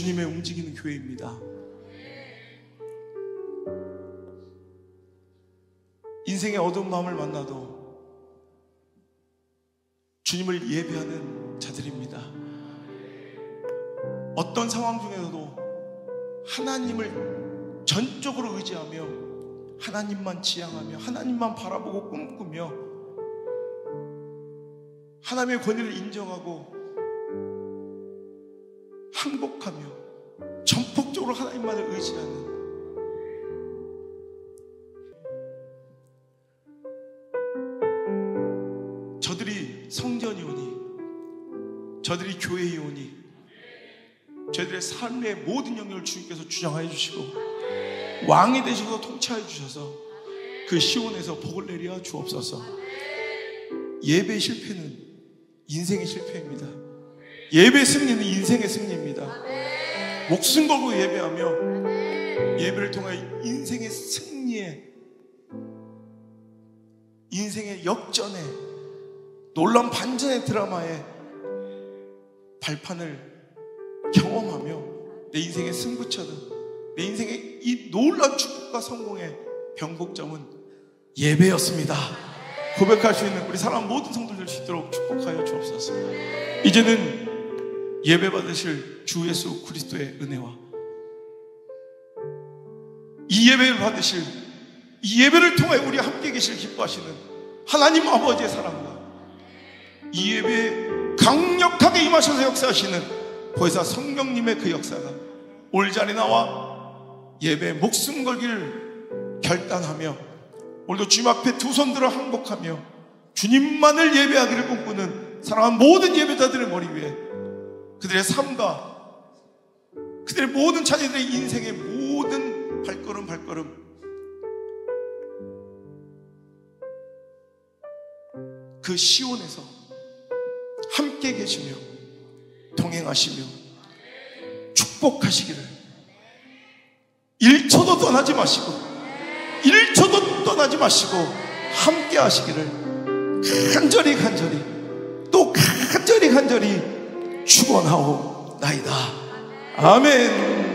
주님의 움직이는 교회입니다. 인생의 어두운 마음을 만나도 주님을 예배하는 자들입니다. 어떤 상황 중에서도 하나님을 전적으로 의지하며 하나님만 지향하며 하나님만 바라보고 꿈꾸며 하나님의 권위를 인정하고 항복하며 전폭적으로 하나님만을 의지하는 저들이 성전이 오니, 저들이 교회에 오니, 저희들의 삶의 모든 영역을 주님께서 주장하여 주시고 왕이 되시고 통치하여 주셔서 그 시온에서 복을 내려 주옵소서. 예배 실패는 인생의 실패입니다. 예배 승리는 인생의 승리입니다. 목숨 걸고 예배하며 예배를 통해 인생의 승리에, 인생의 역전에, 놀라운 반전의 드라마에 발판을 경험하며 내 인생의 승부처는, 내 인생의 이 놀라운 축복과 성공의 변곡점은 예배였습니다. 고백할 수 있는 우리 사랑하는 모든 성도들 될 수 있도록 축복하여 주옵소서. 이제는 예배 받으실 주 예수 그리스도의 은혜와 이 예배를 받으실, 이 예배를 통해 우리 함께 계실 기뻐하시는 하나님 아버지의 사랑과 이 예배에 강력하게 임하셔서 역사하시는 보혜사 성령님의 그 역사가 올 자리에 나와 예배에 목숨 걸기를 결단하며 오늘도 주님 앞에 두 손 들어 항복하며 주님만을 예배하기를 꿈꾸는 사랑하는 모든 예배자들의 머리 위에 그들의 삶과 그들의 모든 자녀들의 인생의 모든 발걸음 그 시온에서 함께 계시며 동행하시며 축복하시기를 1초도 떠나지 마시고 1초도 떠나지 마시고 함께 하시기를 간절히 또 간절히 축원하옵나이다. 아멘.